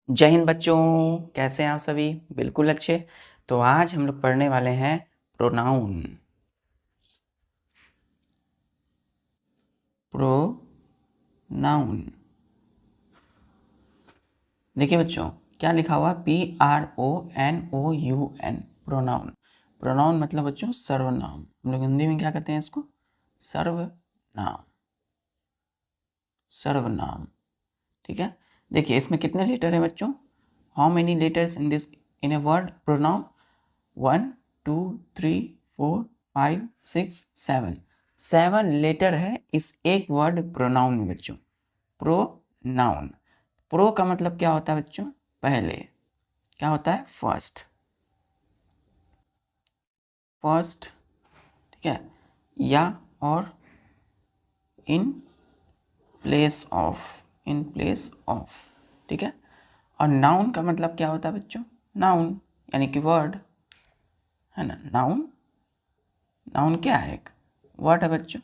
जय हिंद बच्चों, कैसे हैं आप सभी? बिल्कुल अच्छे। तो आज हम लोग पढ़ने वाले हैं प्रोनाउन। प्रोनाउन देखिए बच्चों, क्या लिखा हुआ? PRONOUN, pronoun. प्रोनाउन मतलब बच्चों सर्वनाम। हम लोग हिंदी में क्या कहते हैं इसको? सर्वनाम। सर्वनाम, ठीक है। देखिए इसमें कितने लेटर हैं बच्चों? How many letters in this, in a word pronoun? 1 2 3 4 5 6 7। 7 letter है इस एक वर्ड प्रोनाउन में बच्चों। प्रोनाउन, प्रो का मतलब क्या होता है बच्चों? पहले। क्या होता है? फर्स्ट। फर्स्ट, ठीक है। या और इन place of, in place of, ठीक है। और नाउन का मतलब क्या होता है बच्चों? नाउन यानी कि वर्ड, है ना। नाउन, नाउन क्या है? एक वर्ड है बच्चों,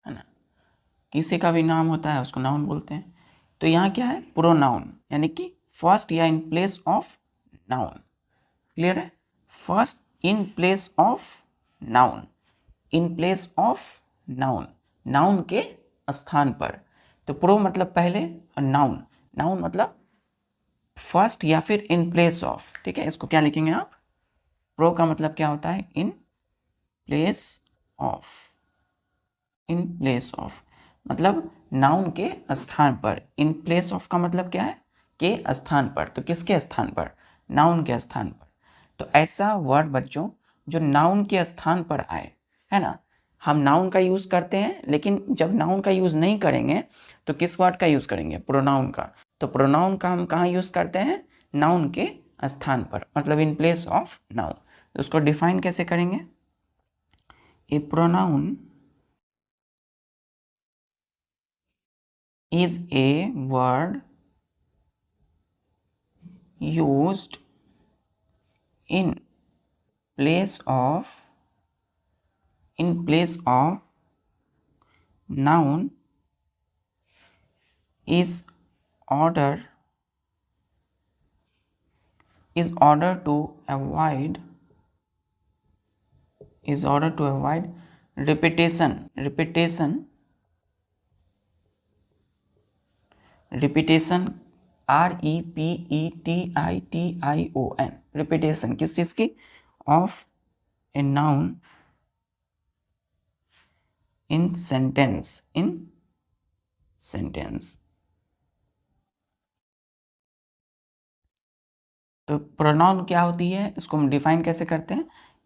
है ना। किसी का भी नाम होता है उसको नाउन बोलते हैं। तो यहाँ क्या है? प्रोनाउन यानी कि फर्स्ट या in place of noun. Clear है? First in place of noun, in place of noun, noun के स्थान पर। तो प्रो मतलब पहले और नाउन, नाउन मतलब फर्स्ट या फिर इन प्लेस ऑफ, ठीक है। इसको क्या लिखेंगे आप? प्रो का मतलब क्या होता है? इन place of. In place of मतलब नाउन के स्थान पर। इन प्लेस ऑफ का मतलब क्या है? के स्थान पर। तो किसके स्थान पर? नाउन के स्थान पर। तो ऐसा वर्ड बच्चों जो नाउन के स्थान पर आए, है ना। हम नाउन का यूज़ करते हैं, लेकिन जब नाउन का यूज़ नहीं करेंगे तो किस वर्ड का यूज़ करेंगे? प्रोनाउन का। तो प्रोनाउन का हम कहाँ यूज़ करते हैं? नाउन के स्थान पर, मतलब इन प्लेस ऑफ नाउन। तो उसको डिफाइन कैसे करेंगे? ए pronoun is a word used in place of, in place of noun, is order, is order to avoid, is order to avoid repetition, repetition, repetition, REPETITION, repetition किस चीज़ की? of a noun in sentence, in sentence। तो pronoun क्या होती है, इसको हम define कैसे करते हैं?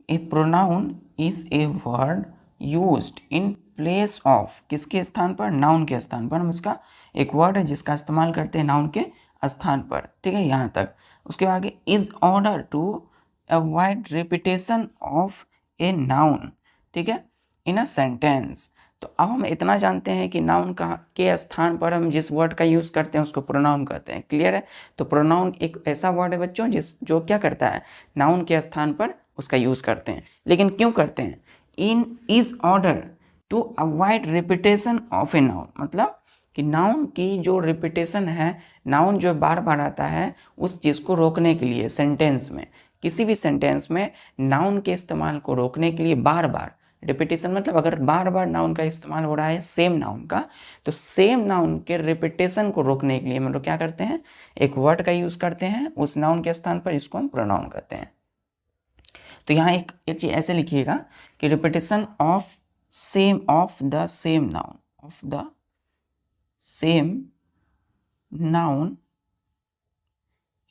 A pronoun is a word used in place of, किसके स्थान पर? नाउन के स्थान पर। हम इसका एक वर्ड है जिसका इस्तेमाल करते हैं नाउन के स्थान पर, ठीक है, यहाँ तक। उसके आगे is order to avoid repetition of a noun, ठीक है, इन अ सेंटेंस। तो अब हम इतना जानते हैं कि नाउन का के स्थान पर हम जिस वर्ड का यूज़ करते हैं उसको प्रोनाउन कहते हैं। क्लियर है? तो प्रोनाउन एक ऐसा वर्ड है बच्चों जो क्या करता है? नाउन के स्थान पर उसका यूज़ करते हैं। लेकिन क्यों करते हैं? In is order to avoid repetition of a noun, मतलब कि नाउन की जो रिपीटेशन है, नाउन जो बार बार आता है, उस चीज़ को रोकने के लिए सेंटेंस में, किसी भी सेंटेंस में नाउन के इस्तेमाल को रोकने के लिए बार बार। रिपीटेशन मतलब अगर बार बार नाउन का इस्तेमाल हो रहा है सेम नाउन का, तो सेम नाउन के रिपीटेशन को रोकने के लिए हम लोग क्या करते हैं? एक वर्ड का यूज़ करते हैं उस नाउन के स्थान पर, इसको हम प्रोनाउन कहते हैं। तो यहाँ एक चीज़ ऐसे लिखिएगा कि repetition of same, of the same noun, of the same noun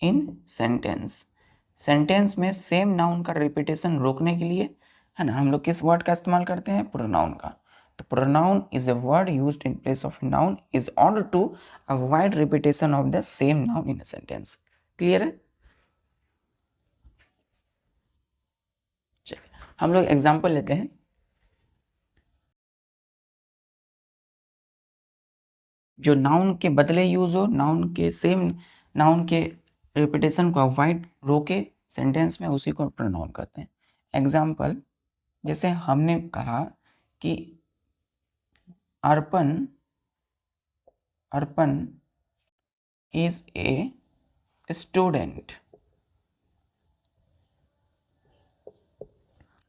in sentence. Sentence में सेम नाउन का रिपीटेशन रोकने के लिए, है ना, हम लोग किस वर्ड का इस्तेमाल करते हैं? प्रोनाउन का। तो pronoun is a word used in place of noun is order to avoid repetition of the same noun in a sentence. Clear है? चलिए हम लोग एग्जांपल लेते हैं। जो नाउन के बदले यूज हो, नाउन के सेम, नाउन के रिपीटेशन को अवॉइड, रोके सेंटेंस में, उसी को प्रोनाउन कहते हैं। एग्जाम्पल, जैसे हमने कहा कि अर्पण, अर्पण इज ए स्टूडेंट।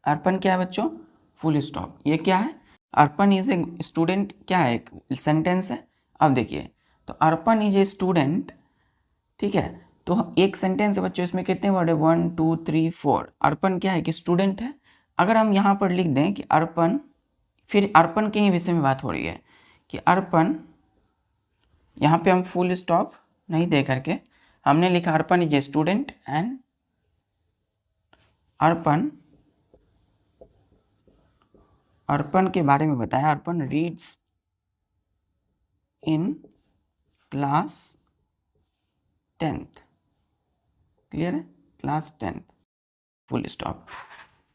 अर्पण क्या है बच्चों? Full stop. ये क्या है? अर्पण इज ए स्टूडेंट क्या है? एक सेंटेंस है। अब देखिए, तो अर्पण इज ए स्टूडेंट, ठीक है। तो एक सेंटेंस है बच्चों, इसमें कितने वर्ड है? 1 2 3 4। अर्पण क्या है? कि स्टूडेंट है। अगर हम यहाँ पर लिख दें कि अर्पण, फिर अर्पण के ही विषय में बात हो रही है कि अर्पण, यहाँ पे हम फुल स्टॉप नहीं दे करके हमने लिखा Arpan is a student and Arpan के बारे में बताया। Arpan reads in class 10th। Clear है? Class 10th, full stop.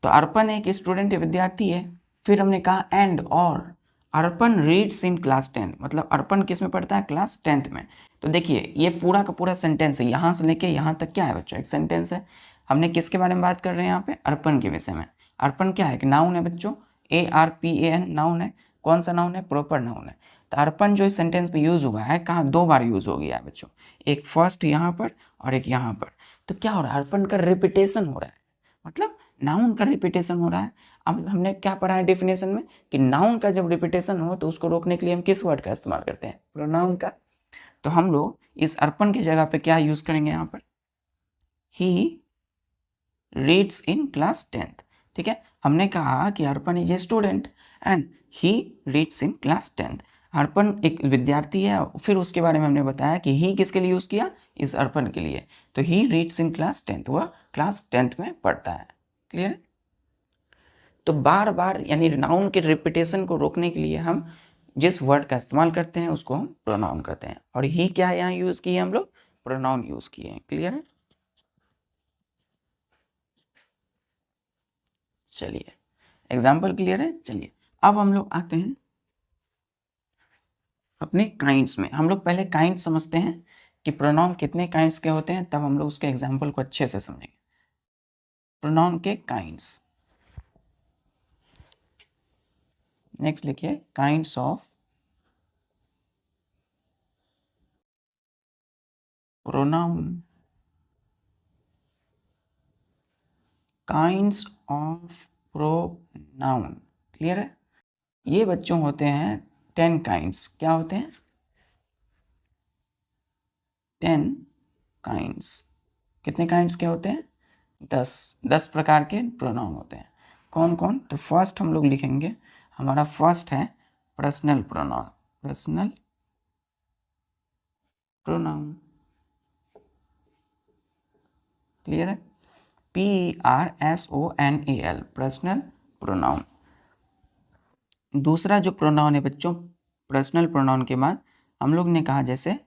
तो अर्पण एक स्टूडेंट है, विद्यार्थी है। फिर हमने कहा एंड और अर्पण रीड्स इन क्लास 10, मतलब अर्पण किस में पढ़ता है? क्लास 10th में। तो देखिए, ये पूरा का पूरा सेंटेंस है, यहाँ से लेके यहाँ तक क्या है बच्चों? एक सेंटेंस है। हमने किसके बारे में बात कर रहे हैं यहाँ पे? अर्पण के विषय में। अर्पण क्या है? कि नाउन है बच्चों, ARPAN नाउन है। कौन सा नाउन है? प्रॉपर नाउन है। तो अर्पण जो इस सेंटेंस में यूज हुआ है, कहाँ? 2 बार यूज हो गया है बच्चों, एक फर्स्ट यहाँ पर और एक यहाँ पर। तो क्या हो रहा है? अर्पण का रिपीटेशन हो रहा है, मतलब नाउन का रिपीटेशन हो रहा है। अब हमने क्या पढ़ा है डेफिनेशन में कि नाउन का जब रिपीटेशन हो तो उसको रोकने के लिए हम किस वर्ड का इस्तेमाल करते हैं? प्रोनाउन का। तो हम लोग इस अर्पण की जगह पे क्या यूज करेंगे यहाँ पर? He reads in class 10th। ठीक है, हमने कहा कि Arpan is a student and he reads in class 10th। Arpan एक विद्यार्थी है। फिर उसके बारे में हमने बताया कि ही किसके लिए यूज किया? इस अर्पण के लिए। तो ही रीड्स इन क्लास 10th, वह क्लास 10th में पढ़ता है। क्लियर? तो बार बार यानी नाउन के रिपीटेशन को रोकने के लिए हम जिस वर्ड का इस्तेमाल करते हैं उसको हम प्रोनाउन कहते हैं। और ही क्या है यहाँ यूज किए हम लोग? प्रोनाउन यूज किए हैं। क्लियर है? चलिए, एग्जाम्पल क्लियर है। चलिए, अब हम लोग आते हैं अपने काइंड्स में। हम लोग पहले काइंड समझते हैं कि प्रोनाउन कितने काइंड्स के होते हैं, तब हम लोग उसके एग्जाम्पल को अच्छे से समझेंगे। प्रोनाउन के काइंड्स, नेक्स्ट लिखिए kinds of pronoun. Kinds of pronoun. Clear है? ये बच्चों होते हैं 10 काइंड्स। क्या होते हैं? 10 काइंड्स। कितने काइंड्स के होते हैं? 10 प्रकार के प्रोनाउन होते हैं। कौन कौन? तो फर्स्ट हम लोग लिखेंगे, हमारा फर्स्ट है personal pronoun. Personal pronoun. Clear है? PERSONAL, personal pronoun. दूसरा जो प्रोनाउन है बच्चों, पर्सनल प्रोनाउन के बाद हम लोग ने कहा जैसे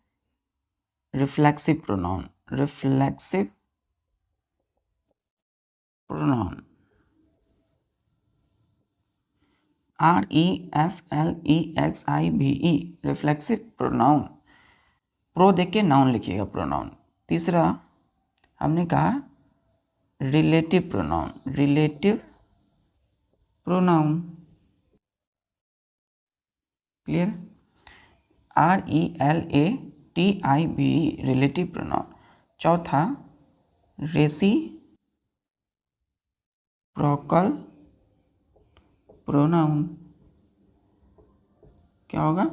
reflexive pronoun. Reflexive pronoun, REFLEXIVE, reflexive pronoun. Pro देख के नाउन लिखिएगा, प्रोनाउन। तीसरा हमने कहा relative pronoun. Relative pronoun. Clear? RELATIVE, relative pronoun. चौथा रेसिप्रोकल प्रोनाउन। क्या होगा?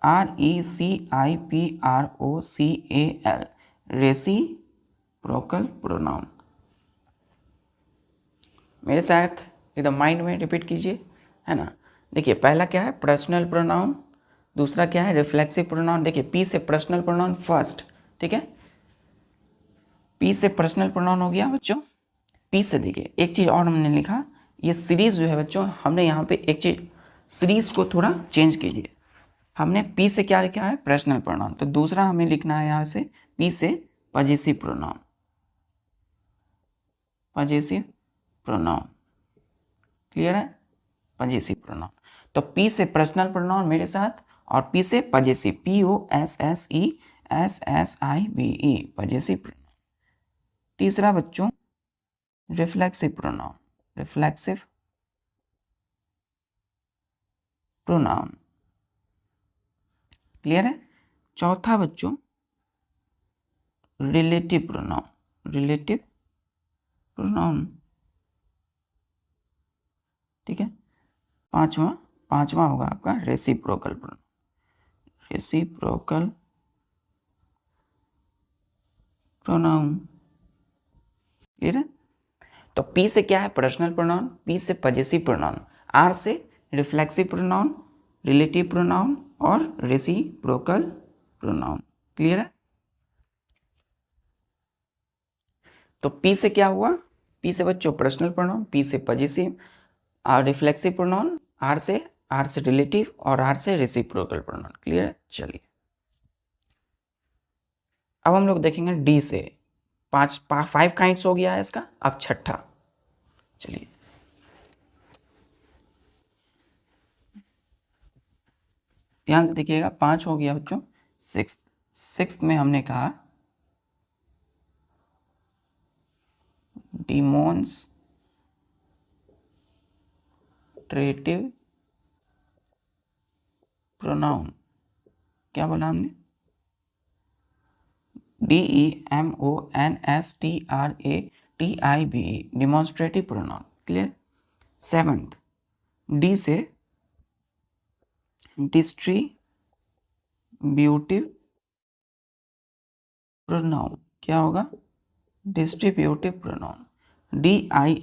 RECIPROCAL, reciprocal pronoun. मेरे साथ एकदम माइंड में रिपीट कीजिए, है ना। देखिए, पहला क्या है? Personal pronoun. दूसरा क्या है? Reflexive pronoun. देखिए, पी से पर्सनल प्रोनाउन फर्स्ट, ठीक है। पी से पर्सनल प्रोनाउन हो गया बच्चों। पी से देखिए एक चीज़ और हमने लिखा, ये सीरीज जो है बच्चों, हमने यहाँ पे एक चीज़, सीरीज को थोड़ा चेंज कीजिए। हमने पी से क्या लिखा है? Personal pronoun. तो दूसरा हमें लिखना है यहाँ से पी से possessive pronoun. Possessive pronoun. Clear है? Possessive pronoun. तो पी से पर्सनल प्रोनाउन मेरे साथ, और पी से पजेसिव, POSSESSIVE, पजेसिव प्रोनाउन। तीसरा बच्चों reflexive pronoun. Reflexive pronoun. Clear है? चौथा बच्चों रिलेटिव प्रोनाउन, ठीक है। पांचवा होगा आपका रेसिप्रोकल प्रोनाउन, क्लियर है। तो पी से क्या है, पर्सनल प्रोनाउन, पी से पजेसिव प्रोनाउन, आर से रिफ्लेक्सिव प्रोनाउन, रिलेटिव प्रोनाउन और रेसिप्रोकल प्रोनाउन, क्लियर है। तो पी से क्या हुआ, पी से बच्चों पर्सनल प्रोनाउन, पी से पजेसिव, और रिफ्लेक्सिव प्रोनाउन, आर से रिलेटिव और आर से रेसिप्रोकल प्रोनाउन, क्लियर है। चलिए अब हम लोग देखेंगे डी से, 5 काइंड्स हो गया है इसका, अब छठा, चलिए ध्यान से देखिएगा, 5 हो गया बच्चों। सिक्स्थ में हमने कहा डिमॉन्स्ट्रेटिव प्रोनाउन, क्या बोला हमने, DEMONSTRATIVE, demonstrative pronoun, clear. 7th, D से डिस्ट्रीब्यूटिव प्रोनाउन, क्या होगा, distributive pronoun, DISTRIBUTIVE,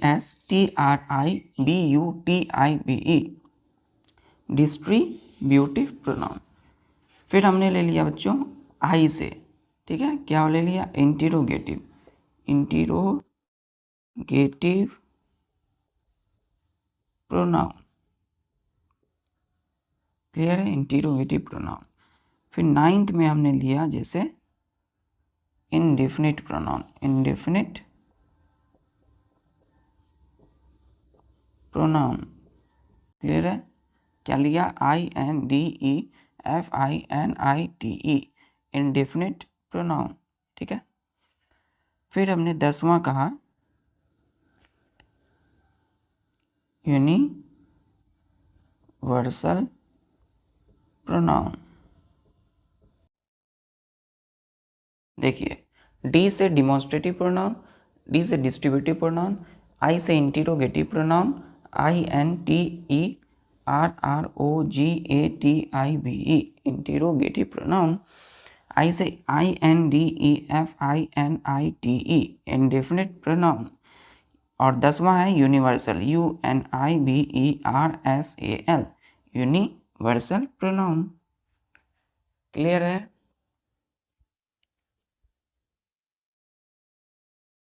distributive pronoun. फिर हमने ले लिया बच्चों आई से, ठीक है, क्या ले लिया, इंटीरोगेटिव प्रोनाउन, क्लियर है, इंटीरोगेटिव प्रोनाउन। फिर 9th में हमने लिया जैसे इंडेफिनिट प्रोनाउन, क्लियर है, क्या लिया, INDEFINITE, इंडेफिनिट प्रोनाउन, ठीक है। फिर हमने 10वां कहा यूनिवर्सल प्रोनाउन। देखिए डी से डिमॉन्स्ट्रेटिव प्रोनाउन, डी से डिस्ट्रीब्यूटिव प्रोनाउन, आई से इंटीरोगेटिव प्रोनाउन, INTERROGATIVE, इंटीरोगेटिव प्रोनाउन, आई से INDEFINITE, इंडेफिनिट प्रोनाउन, और 10वां है universal, UNIVERSAL, universal pronoun, clear है।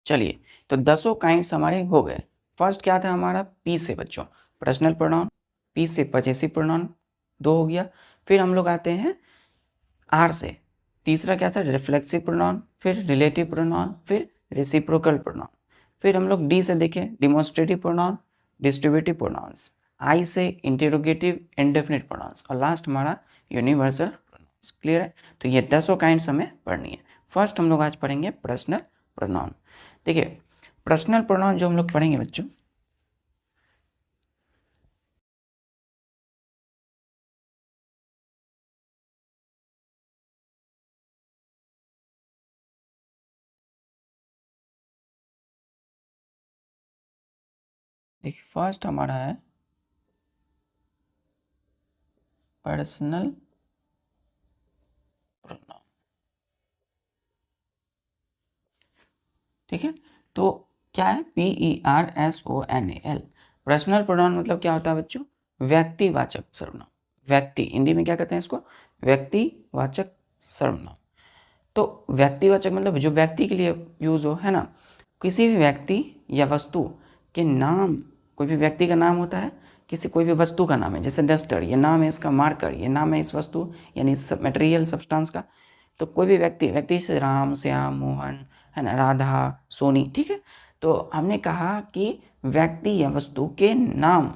चलिए तो 10 काइंड्स हमारे हो गए। फर्स्ट क्या था हमारा, पी से बच्चों पर्सनल प्रोनाउन, पी से पजेसिव प्रोनाउन 2 हो गया। फिर हम लोग आते हैं आर से, तीसरा क्या था, रिफ्लेक्सिव प्रोनाउन, फिर रिलेटिव प्रोनाउन, फिर रेसिप्रोकल प्रोनाउन। फिर हम लोग डी से देखें डिमॉन्स्ट्रेटिव प्रोनाउन, डिस्ट्रीब्यूटिव प्रोनाउंस, आई से इंटेरोगेटिव इंडेफिनिट प्रोनाउंस, और लास्ट हमारा यूनिवर्सल प्रोनाउंस, क्लियर है। तो ये 10 काइंड्स हमें पढ़नी है। फर्स्ट हम लोग आज पढ़ेंगे पर्सनल प्रोनाउन। देखिए पर्सनल प्रोनाउन जो हम लोग पढ़ेंगे बच्चों, देखिए फर्स्ट हमारा है पर्सनल प्रोनाउन, ठीक है। तो क्या है, PERSONAL, पर्सनल प्रोनाउन मतलब क्या होता है बच्चों, व्यक्तिवाचक सर्वनाम। व्यक्ति, हिंदी में क्या कहते हैं इसको, व्यक्तिवाचक सर्वनाम। तो व्यक्तिवाचक मतलब जो व्यक्ति के लिए यूज हो, है ना। किसी भी व्यक्ति या वस्तु के नाम, कोई भी व्यक्ति का नाम होता है, किसी कोई भी वस्तु का नाम है, जैसे डस्टर, ये नाम है इसका, मार्कर ये नाम है इस वस्तु यानी इस मटेरियल सब्सटेंस का। तो कोई भी व्यक्ति से राम, श्याम, मोहन, है ना, राधा, सोनी, ठीक है। तो हमने कहा कि व्यक्ति या वस्तु के नाम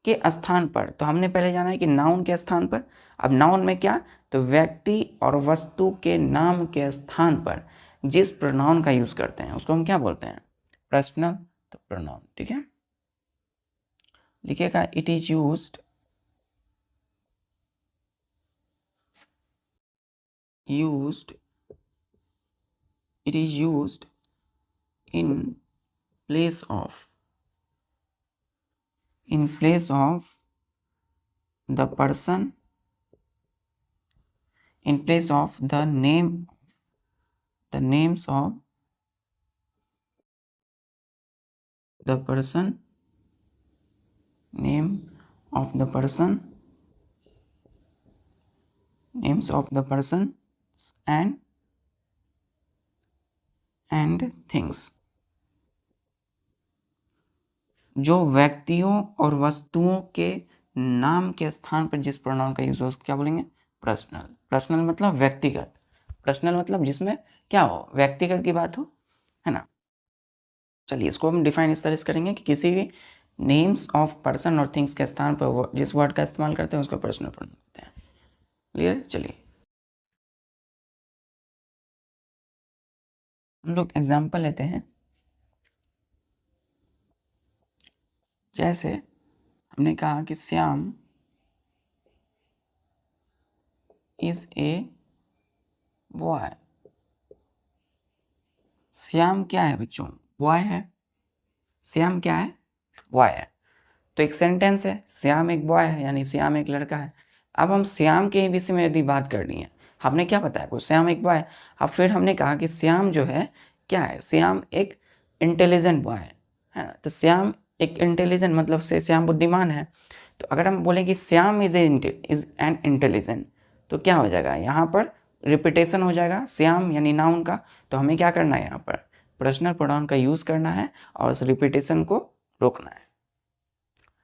के स्थान पर, तो हमने पहले जाना है कि नाउन के स्थान पर। अब नाउन में क्या, तो व्यक्ति और वस्तु के नाम के स्थान पर जिस प्रोनाउन का यूज करते हैं उसको हम क्या बोलते हैं, पर्सनल प्रोनाउन, ठीक है। लिखिएगा, it is used it is used in place of the person, in place of the names of the person, names of the persons and things। जो व्यक्तियों और वस्तुओं के नाम के स्थान पर जिस प्रोनाउन का यूज हो उसको क्या बोलेंगे? पर्सनल। पर्सनल मतलब व्यक्तिगत, पर्सनल मतलब जिसमें क्या हो, व्यक्तिगत की बात हो, है ना। चलिए इसको हम डिफाइन इस तरह से करेंगे कि किसी भी नेम्स ऑफ पर्सन और थिंग्स के स्थान पर जिस वर्ड का इस्तेमाल करते हैं उसको पर्सनल प्रोनाउन कहते हैं। क्लियर? चलिए हम लोग एग्जाम्पल लेते हैं। जैसे हमने कहा कि Shyam is a boy. Shyam क्या है बच्चों? बॉय है। श्याम क्या है? बॉय है। तो एक सेंटेंस है, श्याम एक बॉय है, यानी श्याम एक लड़का है। अब हम श्याम के विषय में यदि बात करनी है, हमने क्या बताया वो श्याम एक बॉय है। अब फिर हमने कहा कि श्याम जो है क्या है? श्याम एक इंटेलिजेंट बॉय है ना। तो श्याम एक इंटेलिजेंट मतलब से श्याम बुद्धिमान है। तो अगर हम बोलें कि श्याम इज एन इंटेलिजेंट, तो क्या हो जाएगा? यहाँ पर रिपीटेशन हो जाएगा श्याम यानी नाउन का। तो हमें क्या करना है? यहाँ पर पर्सनल प्रोनाउन का यूज करना है और उस रिपीटेशन को रोकना है।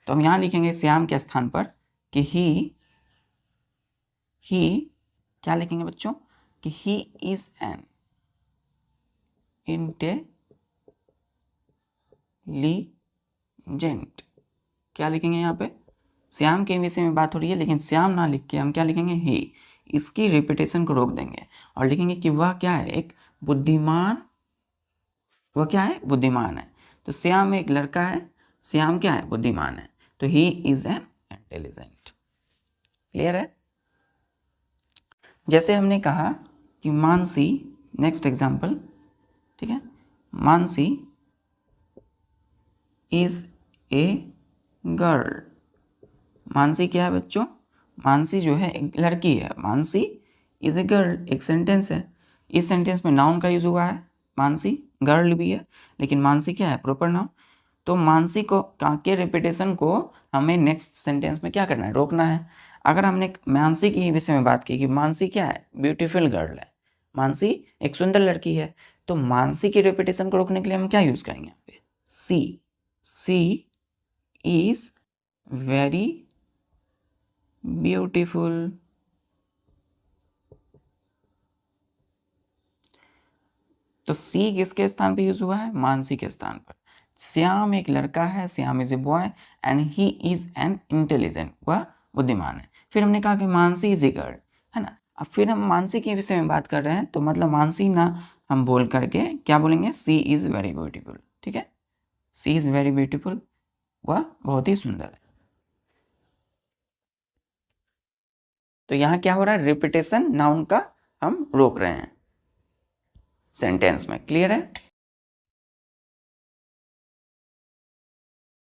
तो हम यहाँ लिखेंगे श्याम के स्थान पर कि ही क्या लिखेंगे बच्चों? कि ही इज एन इंटेलिजेंट। क्या लिखेंगे यहाँ पे? श्याम के विषय में बात हो रही है, लेकिन श्याम ना लिख के हम क्या लिखेंगे? ही। इसकी रिपीटेशन को रोक देंगे और लिखेंगे कि वह क्या है? एक बुद्धिमान। वह क्या है? बुद्धिमान है। तो श्याम एक लड़का है, श्याम क्या है? बुद्धिमान है। तो he is an intelligent. Clear है? जैसे हमने कहा कि मानसी, नेक्स्ट एग्जाम्पल, ठीक है, Mansi is a girl. Mansi क्या है बच्चों? मानसी जो है एक लड़की है। मानसी इज ए गर्ल एक सेंटेंस है। इस सेंटेंस में नाउन का यूज हुआ है, मानसी गर्ल भी है, लेकिन मानसी क्या है? Proper noun. तो मानसी को के रिपीटेशन को हमें नेक्स्ट सेंटेंस में क्या करना है? रोकना है। अगर हमने मानसी की विषय में बात की कि मानसी क्या है? ब्यूटीफुल गर्ल है, मानसी एक सुंदर लड़की है। तो मानसी की रिपीटेशन को रोकने के लिए हम क्या यूज करेंगे? यहाँ पे सी इज वेरी ब्यूटीफुल। तो सी किसके स्थान पे यूज हुआ है? मानसी के स्थान पर। श्याम एक लड़का है, Shyam is a boy and he is an intelligent, वह बुद्धिमान है। फिर हमने कहा कि मानसी इज ए गर्ल, है ना। अब फिर हम मानसी के विषय में बात कर रहे हैं, तो मतलब मानसी ना हम बोल करके क्या बोलेंगे? सी इज वेरी ब्यूटीफुल। ठीक है, सी इज वेरी ब्यूटीफुल, वह बहुत ही सुंदर है। तो यहाँ क्या हो रहा है? रिपीटेशन नाउन का हम रोक रहे हैं सेंटेंस में। क्लियर है?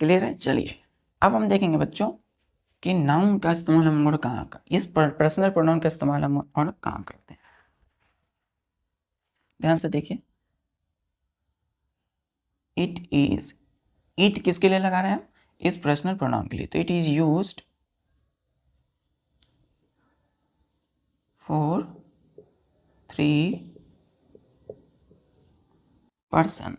क्लियर है? चलिए अब हम देखेंगे बच्चों कि नाउन का इस्तेमाल हम और कहाँ का, इस पर्सनल प्रोनाउन का इस्तेमाल हम और कहाँ करते हैं। ध्यान से देखिए, इट इज, इट किसके लिए लगा रहे हैं हम? इस पर्सनल प्रोनाउन के लिए। तो it is used for 3 person.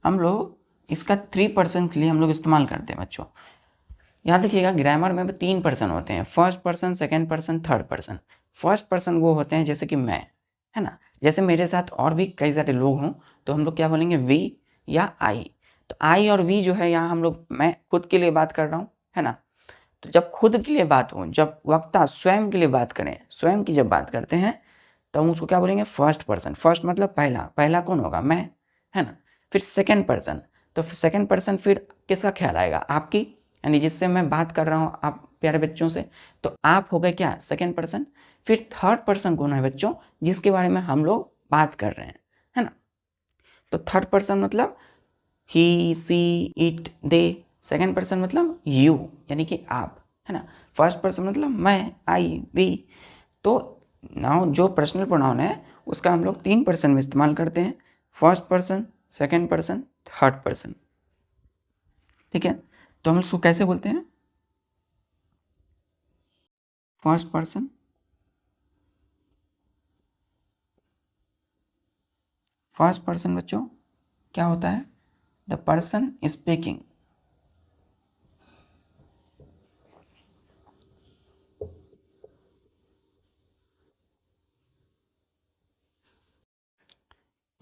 हम लोग इसका 3 पर्सन के लिए हम लोग इस्तेमाल करते हैं बच्चों। याद रखिएगा ग्रामर में 3 पर्सन होते हैं, first person, second person, third person. First person वो होते हैं जैसे कि मैं, है ना। जैसे मेरे साथ और भी कई सारे लोग हों तो हम लोग क्या बोलेंगे? वी या आई। तो आई और वी जो है यहाँ हम लोग, मैं खुद के लिए बात कर रहा हूँ, है ना। तो जब खुद के लिए बात हो, जब वक्ता स्वयं के लिए बात करें, स्वयं की जब बात करते हैं तो हम उसको क्या बोलेंगे? First person. फर्स्ट मतलब पहला, पहला कौन होगा? मैं, है ना। फिर सेकंड पर्सन, तो सेकंड पर्सन फिर किसका ख्याल आएगा? आपकी, यानी जिससे मैं बात कर रहा हूँ आप प्यारे बच्चों से, तो आप हो गए क्या? Second person. फिर थर्ड पर्सन कौन है बच्चों, जिसके बारे में हम लोग बात कर रहे हैं, है ना। तो थर्ड पर्सन मतलब ही, she, it, they. Second person मतलब यू, यानी कि आप, है ना। फर्स्ट पर्सन मतलब मैं, आई, वी। तो नाउन जो पर्सनल प्रोनाउन है उसका हम लोग 3 पर्सन में इस्तेमाल करते हैं, first person, second person, third person. ठीक है, तो हम उसको कैसे बोलते हैं, फर्स्ट पर्सन, फर्स्ट पर्सन बच्चों क्या होता है, द पर्सन स्पीकिंग।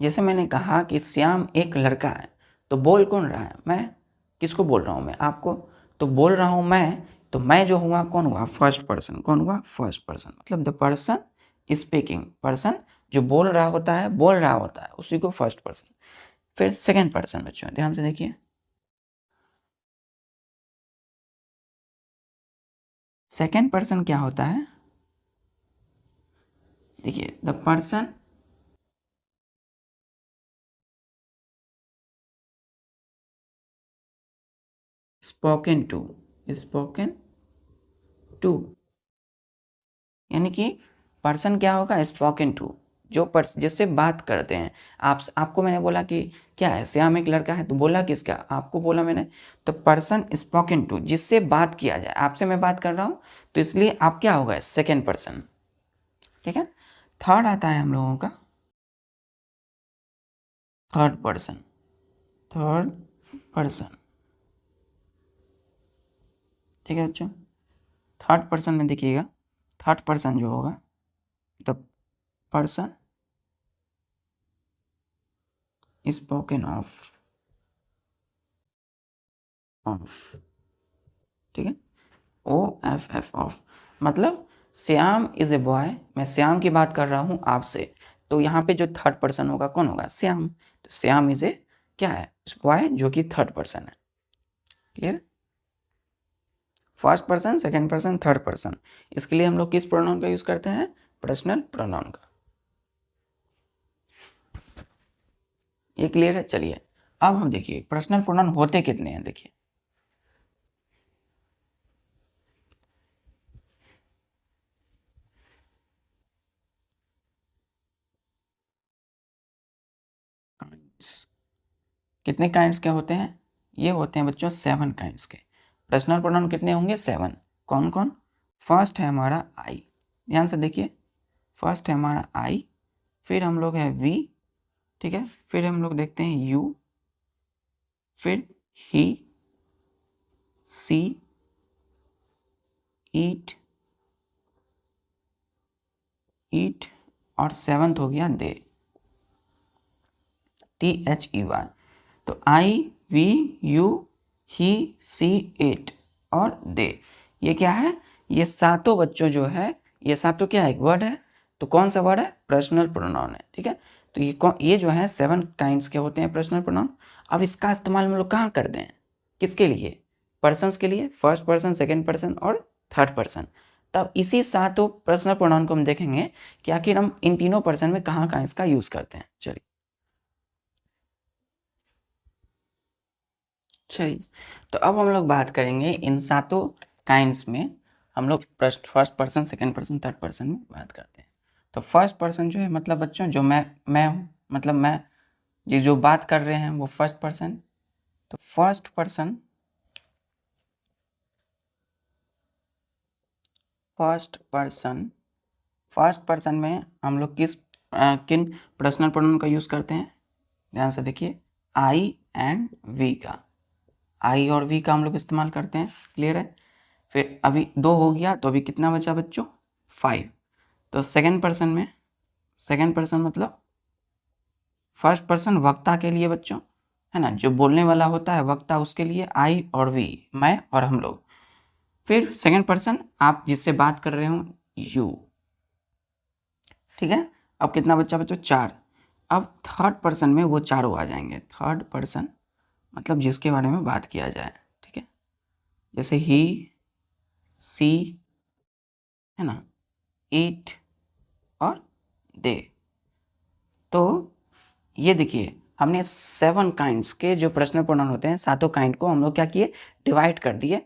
जैसे मैंने कहा कि श्याम एक लड़का है, तो बोल कौन रहा है, मैं। किसको बोल रहा हूँ मैं, आपको। तो बोल रहा हूँ मैं, तो मैं जो हुआ कौन हुआ, फर्स्ट पर्सन। कौन हुआ, फर्स्ट पर्सन, मतलब द पर्सन स्पीकिंग, पर्सन जो बोल रहा होता है उसी को फर्स्ट पर्सन। फिर सेकेंड पर्सन बच्चों ध्यान से देखिए, सेकेंड पर्सन क्या होता है, देखिए the person spoken to, spoken to, यानी कि पर्सन क्या होगा, स्पोकन टू, जो जिससे बात करते हैं। आपको मैंने बोला कि क्या है, श्याम एक लड़का है, तो बोला किसका, आपको बोला मैंने। तो पर्सन स्पोकन टू, जिससे बात किया जाए, आपसे मैं बात कर रहा हूँ, तो इसलिए आप क्या होगा, सेकेंड पर्सन। ठीक है, थर्ड आता है हम लोगों का थर्ड पर्सन, थर्ड पर्सन। ठीक है बच्चों, थर्ड पर्सन में देखिएगा, थर्ड पर्सन जो होगा, the person spoken of, of. ठीक है, ओ एफ एफ ऑफ, मतलब श्याम इज ए बॉय, मैं श्याम की बात कर रहा हूँ आपसे, तो यहाँ पे जो थर्ड पर्सन होगा कौन होगा, श्याम। तो श्याम इज ए क्या है, बॉय, जो कि थर्ड पर्सन है। Clear, first person, second person, third person. इसके लिए हम लोग किस प्रोनाउन का यूज करते हैं, पर्सनल प्रोनाउन का। ये क्लियर है, चलिए अब हम देखिए पर्सनल प्रोनाउन होते कितने हैं, देखिए कितने काइंड्स के होते हैं, ये होते हैं बच्चों 7 काइंड्स के। पर्सनल प्रोनाउन कितने होंगे, 7। कौन कौन, फर्स्ट है हमारा आई, ध्यान से देखिए, फर्स्ट है हमारा आई, फिर हम लोग है वी, ठीक है, फिर हम लोग देखते हैं यू, फिर ही, सी, ईट, ईट, और सेवंथ हो गया दे, THEY। तो I, we, you, he, she, it और दे, ये क्या है, ये सातों बच्चों जो है, ये सातों क्या है, एक वर्ड है। तो कौन सा वर्ड है, पर्सनल प्रोनाउन है। ठीक है, तो ये जो है 7 काइंड्स के होते हैं पर्सनल प्रोनाउन। अब इसका इस्तेमाल हम लोग कहाँ करते हैं, किसके लिए, पर्सन्स के लिए, फर्स्ट पर्सन, सेकेंड पर्सन और थर्ड पर्सन। तब इसी सातों पर्सनल प्रोनाउन को हम देखेंगे कि आखिर हम इन तीनों पर्सन में कहाँ कहाँ इसका यूज करते हैं। चलिए, तो अब हम लोग बात करेंगे इन सातों काइंड्स में, हम लोग first person, second person, third person में बात करते हैं। तो फर्स्ट पर्सन जो है, मतलब बच्चों जो मैं हूँ, मतलब मैं, ये जो बात कर रहे हैं वो फर्स्ट पर्सन। तो first person, first person, first person में हम लोग किन पर्सनल प्रोनाउन का यूज़ करते हैं, ध्यान से देखिए, आई एंड वी का, आई और वी का हम लोग इस्तेमाल करते हैं। क्लियर है, फिर अभी 2 हो गया, तो अभी कितना बचा बच्चों, 5। तो सेकेंड पर्सन में, सेकेंड पर्सन मतलब फर्स्ट पर्सन वक्ता के लिए बच्चों, है ना, जो बोलने वाला होता है वक्ता, उसके लिए आई और वी, मैं और हम लोग। फिर सेकेंड पर्सन आप जिससे बात कर रहे हो, यू। ठीक है, अब कितना बच्चा बच्चों, 4। अब थर्ड पर्सन में वो चारों आ जाएंगे, थर्ड पर्सन मतलब जिसके बारे में बात किया जाए। ठीक है, जैसे ही, सी, है ना, इट और दे। तो ये देखिए हमने 7 काइंड्स के जो पर्सनल प्रोनाउन होते हैं, सातों काइंड को हम लोग क्या किए, डिवाइड कर दिए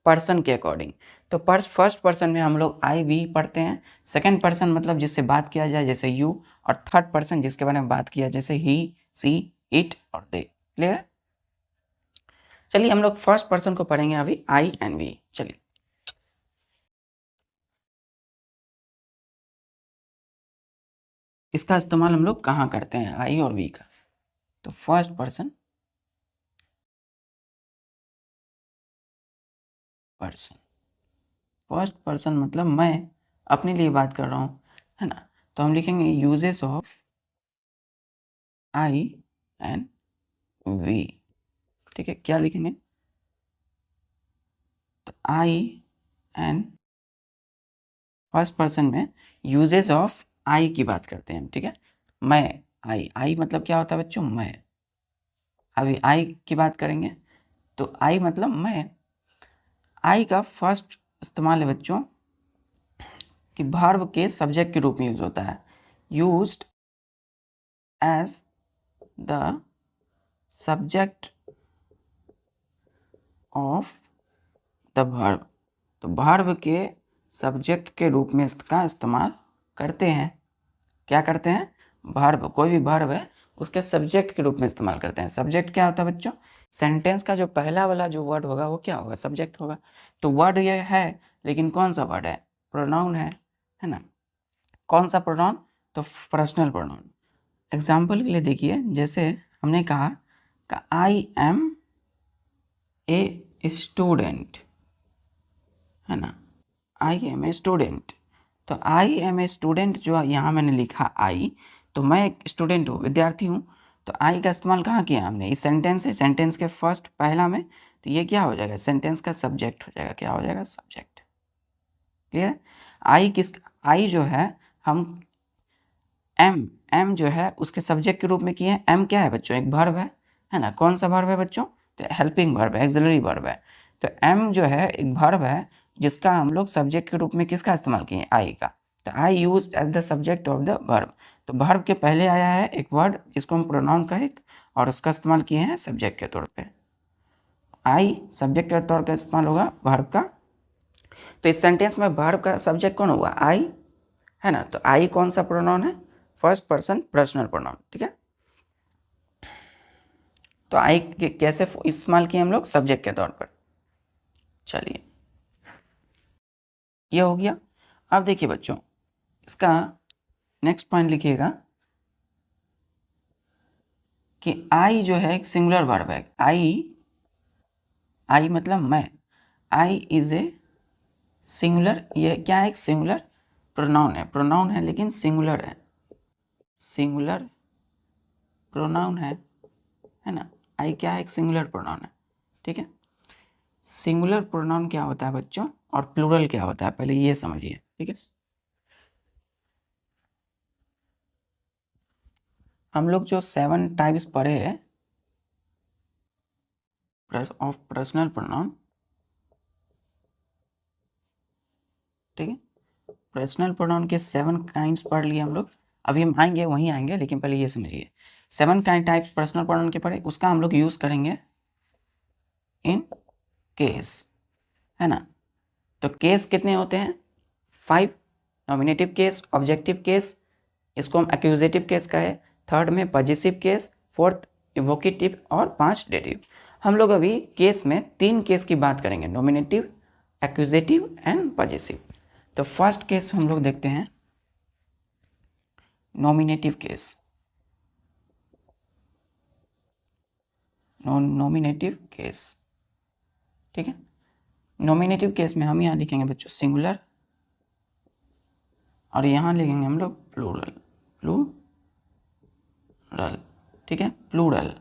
पर्सन के अकॉर्डिंग। तो फर्स्ट पर्सन में हम लोग आई वी पढ़ते हैं, सेकंड पर्सन मतलब जिससे बात किया जाए जैसे यू, और थर्ड पर्सन जिसके बारे में बात किया जैसे ही, सी, इट और दे। क्लियर? चलिए हम लोग फर्स्ट पर्सन को पढ़ेंगे अभी, आई एंड वी। चलिए इसका इस्तेमाल हम लोग कहाँ करते हैं, आई और वी का। तो फर्स्ट पर्सन फर्स्ट पर्सन मतलब मैं अपने लिए बात कर रहा हूँ, है ना। तो हम लिखेंगे uses of I and we. ठीक है, क्या लिखेंगे, तो आई एंड फर्स्ट पर्सन में यूजेस ऑफ आई की बात करते हैं हम। ठीक है, मैं, आई मतलब क्या होता है बच्चों, मैं। अभी आई की बात करेंगे तो आई मतलब मैं। आई का फर्स्ट इस्तेमाल है बच्चों कि वर्ब के सब्जेक्ट के रूप में यूज होता है, used as the subject of the verb. तो वर्ब के सब्जेक्ट के रूप में इसका इस्तेमाल करते हैं। क्या करते हैं, वर्ब, कोई भी वर्ब है उसके सब्जेक्ट के रूप में इस्तेमाल करते हैं। सब्जेक्ट क्या होता है बच्चों, सेंटेंस का जो पहला वाला जो वर्ड होगा वो क्या होगा, सब्जेक्ट होगा। तो वर्ड ये है, लेकिन कौन सा वर्ड है, प्रोनाउन है ना। कौन सा प्रोनाउन, तो पर्सनल प्रोनाउन। एग्जाम्पल के लिए देखिए, जैसे हमने कहा कि आई एम ए स्टूडेंट, है ना, आई एम ए स्टूडेंट। तो आई एम ए स्टूडेंट जो यहाँ मैंने लिखा आई, तो मैं एक स्टूडेंट हूँ, विद्यार्थी हूँ। तो आई का इस्तेमाल कहाँ किया हमने, इस सेंटेंस है, सेंटेंस के फर्स्ट पहला में। तो ये क्या हो जाएगा, सेंटेंस का सब्जेक्ट हो जाएगा, क्या हो जाएगा, सब्जेक्ट। क्लियर? आई जो है हम एम जो है उसके सब्जेक्ट के रूप में किए हैं। एम क्या है बच्चों, एक वर्ब है ना। कौन सा वर्ब है बच्चों, तो हेल्पिंग वर्ब है, एक्सिलरी वर्ब है। तो एम जो है एक वर्ब है जिसका हम लोग सब्जेक्ट के रूप में किसका इस्तेमाल किए हैं, आई का। तो I use as the subject of the verb. तो वर्ब के पहले आया है एक वर्ड जिसको हम प्रोनाउन कहें, और उसका इस्तेमाल किए हैं सब्जेक्ट के तौर पे। आई सब्जेक्ट के तौर पर इस्तेमाल होगा वर्ब का। तो इस सेंटेंस में वर्ब का सब्जेक्ट कौन हुआ, आई, है ना। तो आई कौन सा प्रोनाउन है, फर्स्ट पर्सन पर्सनल प्रोनाउन। ठीक है, तो आई कैसे इस्तेमाल किए हम लोग, सब्जेक्ट के तौर पर। चलिए ये हो गया। अब देखिए बच्चों, इसका नेक्स्ट पॉइंट लिखिएगा कि आई जो है एक सिंगुलर वर्ब है। आई मतलब मैं, आई इज ए सिंगुलर, ये क्या है, एक सिंगुलर प्रोनाउन है लेकिन सिंगुलर है, सिंगुलर प्रोनाउन है ना। आई क्या है, एक सिंगुलर प्रोनाउन है। ठीक है, सिंगुलर प्रोनाउन क्या होता है बच्चों, और प्लूरल क्या होता है, पहले ये समझिए। ठीक है, हम लोग जो 7 टाइप्स पढ़े हैं ऑफ पर्सनल प्रोनाउन, ठीक है, पर्सनल प्रोनाउन के 7 काइंड्स पढ़ लिए हम लोग। अभी हम आएंगे, वहीं आएंगे, लेकिन पहले ये समझिए 7 टाइप्स पर्सनल प्रोनाउन के पढ़े, उसका हम लोग यूज़ करेंगे इन केस, है ना। तो केस कितने होते हैं, 5। नॉमिनेटिव केस, ऑब्जेक्टिव केस, इसको हम एक्यूजेटिव केस कहे, थर्ड में पॉजिटिव केस, फोर्थ इवोकेटिव, और 5 डेटिव। हम लोग अभी केस में 3 केस की बात करेंगे, नॉमिनेटिव, एक्यूजेटिव एंड पॉजिटिव। तो फर्स्ट केस हम लोग देखते हैं, नॉमिनेटिव केस। नॉमिनेटिव केस, ठीक है। नॉमिनेटिव केस में हम यहाँ लिखेंगे बच्चों सिंगुलर, और यहाँ लिखेंगे हम लोग प्लूरल, ठीक है, प्लूरल।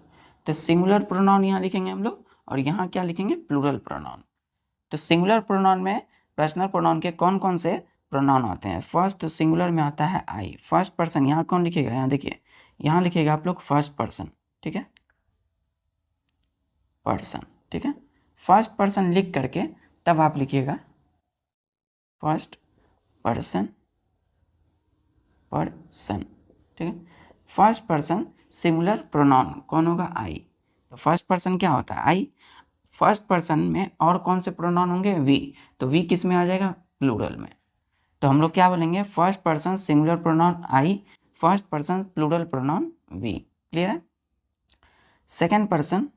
तो सिंगुलर प्रोनाउन यहाँ लिखेंगे हम लोग, और यहाँ क्या लिखेंगे, प्लूरल प्रोनाउन। तो सिंगुलर प्रोनाउन में पर्सनल प्रोनाउन के कौन कौन से प्रोनाउन आते हैं, फर्स्ट सिंगुलर में आता है आई, फर्स्ट पर्सन। यहाँ कौन लिखेगा, यहाँ देखिए, यहाँ लिखेगा आप लोग फर्स्ट पर्सन, ठीक है, पर्सन, ठीक है। फर्स्ट पर्सन लिख करके तब आप लिखिएगा फर्स्ट पर्सन पर्सन, ठीक है। फर्स्ट पर्सन सिंगुलर प्रोनाउन कौन होगा? आई। तो फर्स्ट पर्सन क्या होता है? आई। फर्स्ट पर्सन में और कौन से प्रोनाउन होंगे? वी। तो वी किस में आ जाएगा? प्लूरल में। तो हम लोग क्या बोलेंगे? First person singular pronoun I, first person plural pronoun we. Clear है? सेकेंड पर्सन,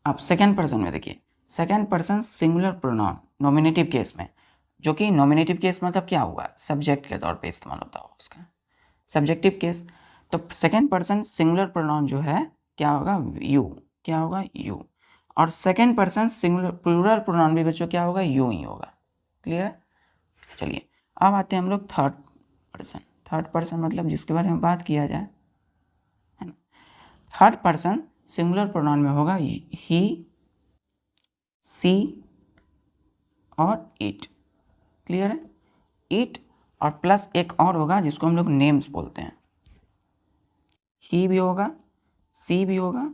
अब सेकेंड पर्सन में देखिए, second person singular pronoun nominative case में, जो कि नॉमिनेटिव केस मतलब क्या हुआ? सब्जेक्ट के तौर पे इस्तेमाल होता होगा उसका, सब्जेक्टिव केस। तो सेकेंड पर्सन सिंगुलर प्रोनाउन जो है क्या होगा? यू। क्या होगा? यू। और second person singular plural pronoun भी बच्चों क्या होगा? यू ही होगा। क्लियर है? चलिए अब आते हैं हम लोग थर्ड पर्सन। थर्ड पर्सन मतलब जिसके बारे में बात किया जाए, है ना। थर्ड पर्सन सिंगुलर प्रोनाउन में होगा ही, सी और इट। क्लियर है? इट और प्लस एक और होगा जिसको हम लोग नेम्स बोलते हैं। ही भी होगा, सी भी होगा,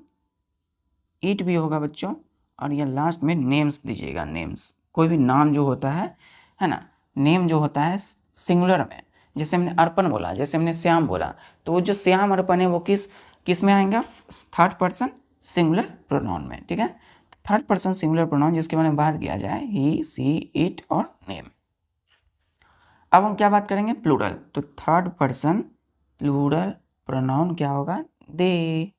इट भी होगा बच्चों, और ये लास्ट में नेम्स दीजिएगा। नेम्स कोई भी नाम जो होता है ना, नेम जो होता है सिंगुलर में, जैसे हमने अर्पण बोला, जैसे हमने श्याम बोला, तो वो जो श्याम अर्पण है वो किस में आएगा? थर्ड पर्सन सिंगुलर प्रोनाउन में। ठीक है? थर्ड पर्सन सिंगुलर प्रोनाउन जिसके बारे में बात किया जाए, ही, सी, इट और नेम। अब हम क्या बात करेंगे? प्लूरल। तो थर्ड पर्सन प्लूरल प्रोनाउन क्या होगा? दे।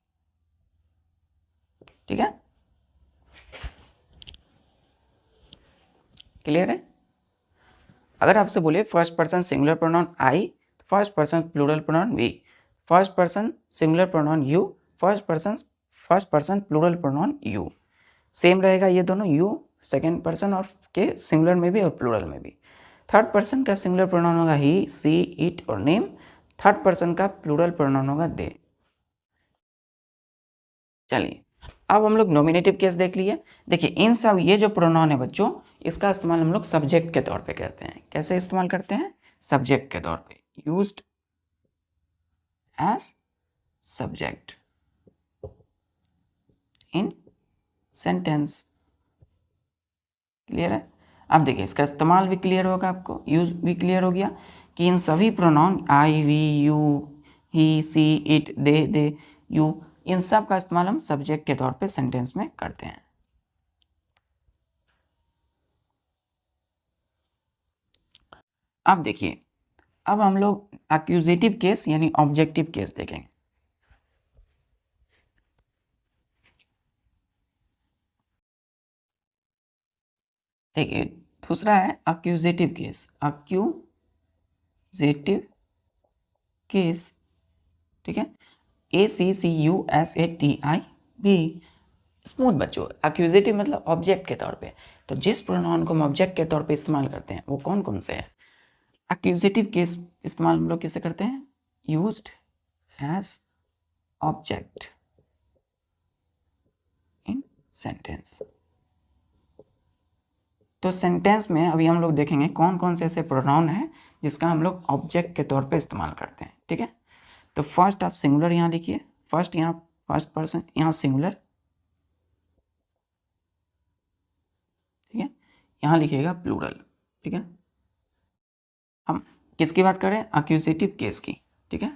ठीक है? क्लियर है? अगर आपसे बोले first person singular pronoun I, first person plural pronoun we, first person singular pronoun you, first person plural pronoun you, same रहेगा ये दोनों, यू सेकेंड पर्सन और के सिंगुलर में भी और प्लूरल में भी। थर्ड पर्सन का सिंगुलर प्रोनाउन होगा ही, सी, इट और नेम। थर्ड पर्सन का प्लूरल प्रोनाउन होगा दे। चलिए अब हम लोग नॉमिनेटिव केस देख लिए। देखिए इन सब ये जो प्रोनाउन है बच्चों, इसका इस्तेमाल हम लोग सब्जेक्ट के तौर पे करते हैं। कैसे इस्तेमाल करते हैं? सब्जेक्ट के तौर पे, used as subject in sentence. Clear है? अब देखिए इसका इस्तेमाल भी क्लियर होगा आपको, यूज भी क्लियर हो गया कि इन सभी pronoun I, we, you, he, she, it, they, you, इन सब का इस्तेमाल हम सब्जेक्ट के तौर पे सेंटेंस में करते हैं। अब देखिए, अब हम लोग एक्यूजेटिव केस यानी ऑब्जेक्टिव केस देखेंगे। देखिए दूसरा है एक्यूजेटिव केस। एक्यूजेटिव केस, ठीक है, ACCUSATIV। स्मूथ बच्चों, एक्यूजेटिव मतलब ऑब्जेक्ट के तौर पे। तो जिस प्रोनाउन को हम ऑब्जेक्ट के तौर पे इस्तेमाल करते हैं वो कौन कौन से हैं? एक्यूजेटिव केस इस्तेमाल हम लोग कैसे करते हैं? Used as object in sentence. तो सेंटेंस में अभी हम लोग देखेंगे कौन कौन से ऐसे प्रोनाउन हैं जिसका हम लोग ऑब्जेक्ट के तौर पे इस्तेमाल करते हैं। ठीक है? तो फर्स्ट आप सिंगुलर यहाँ लिखिए, फर्स्ट यहाँ फर्स्ट पर्सन, यहाँ सिंगुलर। ठीक है? यहाँ लिखिएगा प्लूरल। ठीक है? हम किसकी बात करें? एक्यूजेटिव केस की। ठीक है?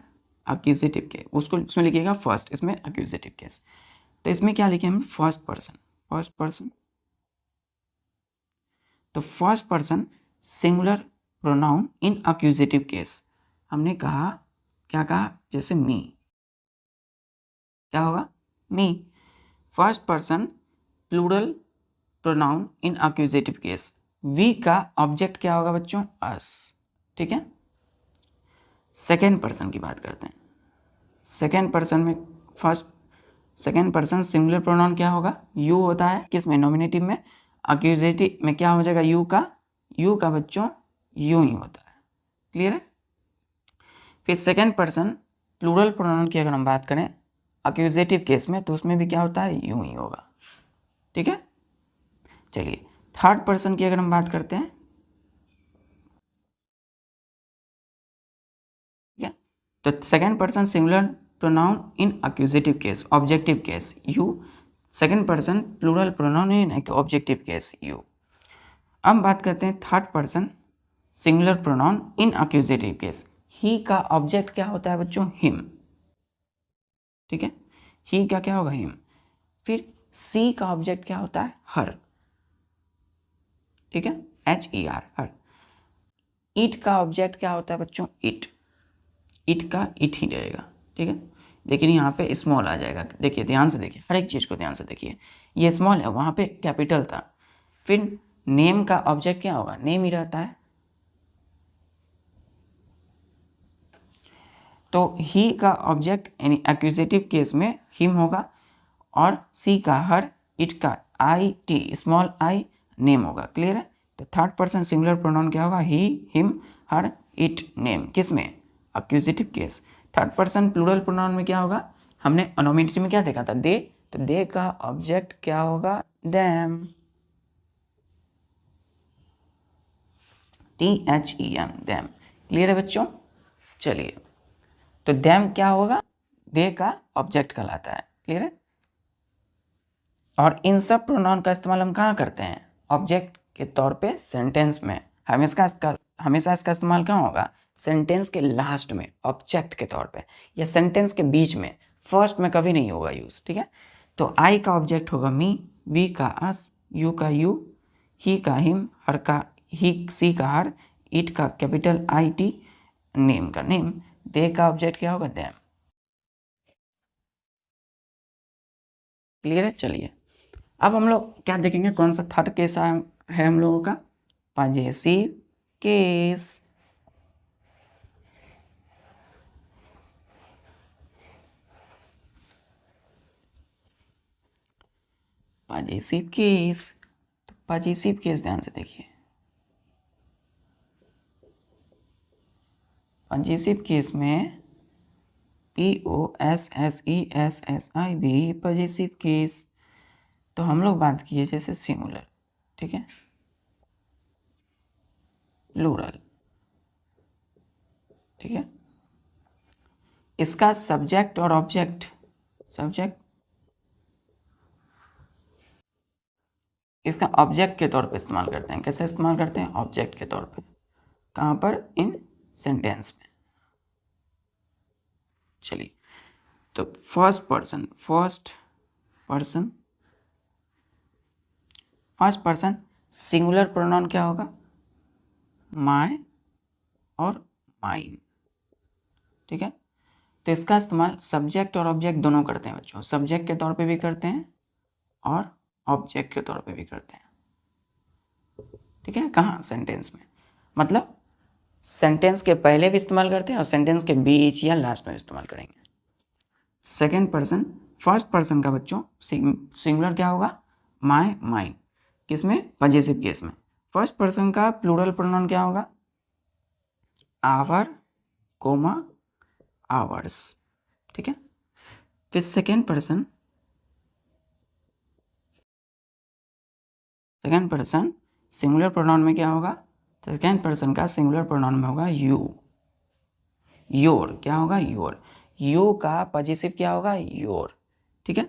एक्यूजेटिव केस, उसको उसमें लिखिएगा फर्स्ट, इसमें एक्यूजेटिव केस। तो इसमें क्या लिखे हम? First person. तो first person singular pronoun in accusative case, हमने कहा, क्या कहा? जैसे मी, क्या होगा? Me. First person plural pronoun in accusative case, we का ऑब्जेक्ट क्या होगा बच्चों? अस। ठीक है? सेकेंड पर्सन की बात करते हैं। सेकेंड पर्सन में सेकेंड पर्सन सिंगुलर प्रोनाउन क्या होगा? यू होता है। किस में? नॉमिनेटिव में। एक्यूजेटिव में क्या हो जाएगा? यू का बच्चों यू ही होता है। क्लियर है? फिर सेकेंड पर्सन प्लूरल प्रोनाउन की अगर हम बात करें एक्यूजेटिव केस में, तो उसमें भी क्या होता है? यू ही होगा। ठीक है? चलिए थर्ड पर्सन की अगर हम बात करते हैं, ठीक है, तो second person singular pronoun in accusative case, objective case you, second person plural pronoun in objective case you. अब बात करते हैं third person singular pronoun in accusative case. He का ऑब्जेक्ट क्या होता है बच्चों? हिम। ठीक है, ही का क्या होगा? हिम। फिर सी का ऑब्जेक्ट क्या होता है? हर। ठीक है, HER, हर। इट का ऑब्जेक्ट क्या होता है बच्चों? इट। इट का इट ही रहेगा। ठीक है, लेकिन यहाँ पे स्मॉल आ जाएगा। देखिए, ध्यान से देखिए, हर एक चीज़ को ध्यान से देखिए। ये स्मॉल है, वहाँ पे कैपिटल था। फिर नेम का ऑब्जेक्ट क्या होगा? नेम ही रहता है। तो ही का ऑब्जेक्ट यानी एक्यूजेटिव केस में हिम होगा, और सी का हर, इट का IT स्मॉल आई, नेम होगा। क्लियर है? तो थर्ड पर्सन सिंगुलर प्रोनाउन क्या होगा? He, him, her, it, name. किस में? Accusative case. Third person plural pronoun में क्या होगा? हमने अनोमिनिटी में क्या देखा था? दे। तो दे का ऑब्जेक्ट क्या होगा? देम। THEM, them. क्लियर है बच्चों? चलिए, तो देम क्या होगा? दे का ऑब्जेक्ट कहलाता है। क्लियर है? और इन सब प्रोनाउन का इस्तेमाल हम कहाँ करते हैं? ऑब्जेक्ट के तौर पे सेंटेंस में। हमेशा इसका इस्तेमाल कहाँ होगा? सेंटेंस के लास्ट में ऑब्जेक्ट के तौर पे, या सेंटेंस के बीच में। फर्स्ट में कभी नहीं होगा यूज। ठीक है, तो आई का ऑब्जेक्ट होगा मी, वी का अस, यू का यू, ही का हिम, हर का ही, सी का हर, इट का कैपिटल IT, नेम का नेम। दे का ऑब्जेक्ट क्या होगा? देम। क्लियर है? चलिए, अब हम लोग क्या देखेंगे? कौन सा थर्ड केस है हम लोगों का? Possessive case. पजेसिव केस, तो पजेसिव केस ध्यान से देखिए। पजेसिव केस में POSSESSIV, पजेसिव केस। तो हम लोग बात किए जैसे सिंगुलर, ठीक है, प्लूरल, ठीक है। इसका सब्जेक्ट और ऑब्जेक्ट, सब्जेक्ट इसका ऑब्जेक्ट के तौर पे इस्तेमाल करते हैं। कैसे इस्तेमाल करते हैं? ऑब्जेक्ट के तौर पे। कहाँ पर? इन सेंटेंस में। चलिए, तो फर्स्ट पर्सन सिंगुलर प्रोनाउन क्या होगा? माय और माइन। ठीक है, तो इसका इस्तेमाल सब्जेक्ट और ऑब्जेक्ट दोनों करते हैं बच्चों। सब्जेक्ट के तौर पे भी करते हैं और ऑब्जेक्ट के तौर पे भी करते हैं। ठीक है, कहाँ? सेंटेंस में। मतलब सेंटेंस के पहले भी इस्तेमाल करते हैं और सेंटेंस के बीच या लास्ट में भी इस्तेमाल करेंगे। सेकेंड पर्सन, फर्स्ट पर्सन का बच्चों सिंगुलर क्या होगा? My, mine. किसमें? पजेसिव केस में। फर्स्ट पर्सन का प्लूरल प्रोनाउन क्या होगा? Our, comma, ours. ठीक है, फिर सेकेंड पर्सन सिंगुलर प्रोनाउन में क्या होगा? तो सेकेंड पर्सन का सिंगुलर प्रोनाउन में होगा यू, योर। क्या होगा? योर। यू का पजेसिव क्या होगा? योर। ठीक है,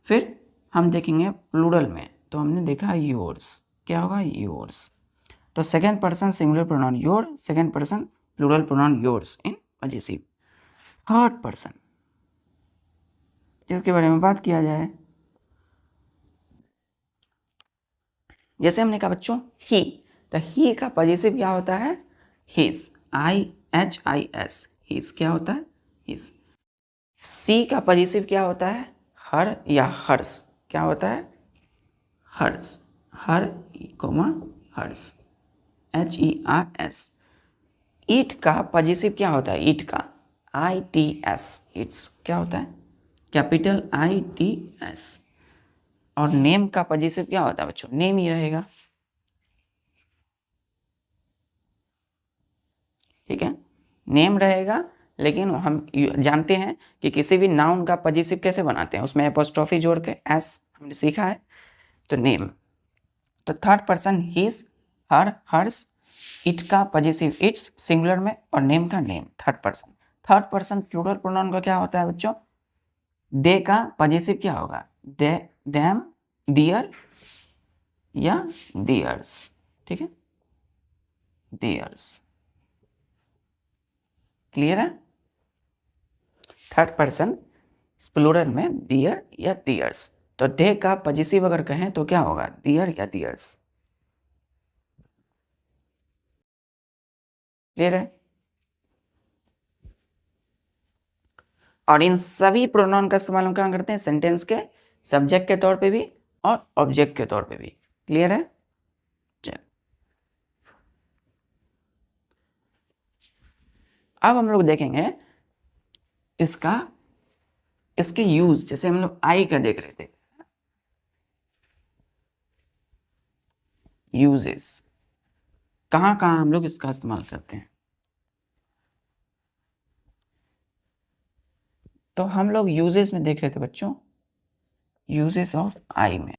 फिर हम देखेंगे प्लूरल में, तो हमने देखा योर्स। क्या होगा? योर्स। तो second person singular pronoun your, second person plural pronoun yours in possessive. Third person, जिसके बारे में बात किया जाए, जैसे हमने कहा बच्चों ही, तो ही का पजेसिव क्या होता है? His, IHIS, his. क्या होता है? हिज। सी का पजेसिव क्या होता है? हर या हर्ष। क्या होता है? हर्ष, हर, कोमा, हर्ष, HERS। ईट का पजेसिव क्या होता है? ईट का ITS, इट्स। क्या होता है? Capital ITS। और नेम का पजेसिव क्या होता है बच्चों? नेम ही रहेगा। ठीक है, नेम रहेगा। लेकिन हम जानते हैं कि किसी भी नाउन का पजेसिव कैसे बनाते हैं, उसमें एपोस्ट्रोफी जोड़ के, एस हमने सीखा है। तो नेम, तो third person his, her, hers. It का पजेसिव इट्स सिंगुलर में, और नेम का name. Third person plural pronoun का क्या होता है बच्चों? दे का पजेसिव क्या होगा? दे, देम, दियर या दियर्स। ठीक है, देयर्स। क्लियर है? थर्ड पर्सन प्लूरल में दियर या दियर्स। तो दे का पॉजिटिव अगर कहें तो क्या होगा, दियर या दियर्स। क्लियर है? और इन सभी प्रोनाउन का इस्तेमाल हम कहाँ करते हैं, सेंटेंस के सब्जेक्ट के तौर पे भी और ऑब्जेक्ट के तौर पे भी। क्लियर है? चल, अब हम लोग देखेंगे इसके यूज। जैसे हम लोग आई का देख रहे थे, यूजेस कहाँ कहाँ हम लोग इसका इस्तेमाल करते हैं। तो हम लोग यूजेस में देख रहे थे बच्चों, यूजेस ऑफ आई में।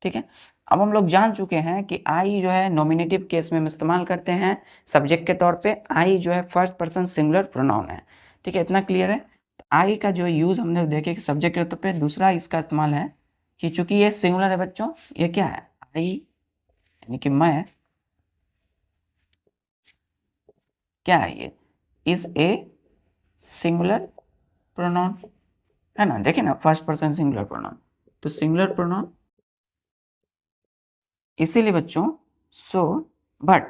ठीक है, अब हम लोग जान चुके हैं कि आई जो है नॉमिनेटिव केस में हम इस्तेमाल करते हैं सब्जेक्ट के तौर पे। आई जो है फर्स्ट पर्सन सिंगुलर प्रोनाउन है। ठीक है, इतना क्लियर है? तो आई का जो यूज हमने देखे कि सब्जेक्ट के तौर पे, दूसरा इसका इस्तेमाल है कि चूंकि ये सिंगुलर है बच्चों, ये क्या है, आई यानी कि मैं, क्या है ये, इज ए सिंगुलर प्रोनाउन, है ना। देखिए ना, फर्स्ट पर्सन सिंगुलर प्रोनाउन, तो सिंगुलर प्रोनाउन इसीलिए बच्चों। सो बट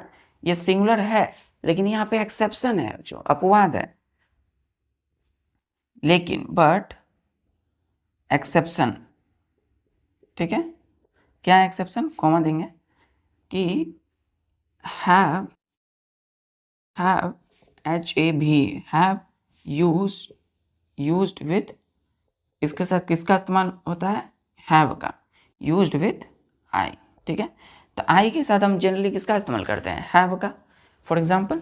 ये सिंगुलर है, लेकिन यहाँ पे एक्सेप्शन है जो अपवाद है। लेकिन बट एक्सेप्शन, ठीक है, क्या एक्सेप्शन, कॉमा देंगे कि हैव हैव यूज्ड विथ, इसके साथ किसका इस्तेमाल होता है, हैव का, यूज्ड विथ आई। ठीक है, तो आई के साथ हम जनरली किसका इस्तेमाल करते हैं, हैव का। For example,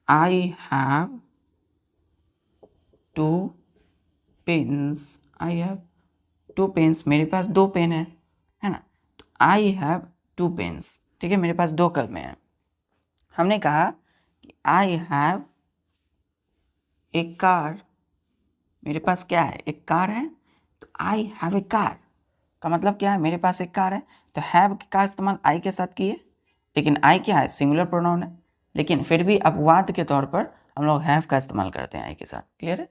I have two pens, I have two pens, मेरे पास दो पेन है ना। तो आई हैव टू पेन्स, ठीक है, मेरे पास दो कलमें हैं। हमने कहा कि आई हैव ए कार, मेरे पास क्या है, एक कार है। तो आई हैव ए कार का मतलब क्या है, मेरे पास एक कार है। तो हैव का इस्तेमाल आई के साथ किए, लेकिन आई क्या है, सिंगुलर प्रोनाउन है, लेकिन फिर भी अपवाद के तौर पर हम लोग हैव का इस्तेमाल करते हैं आई के साथ। क्लियर है?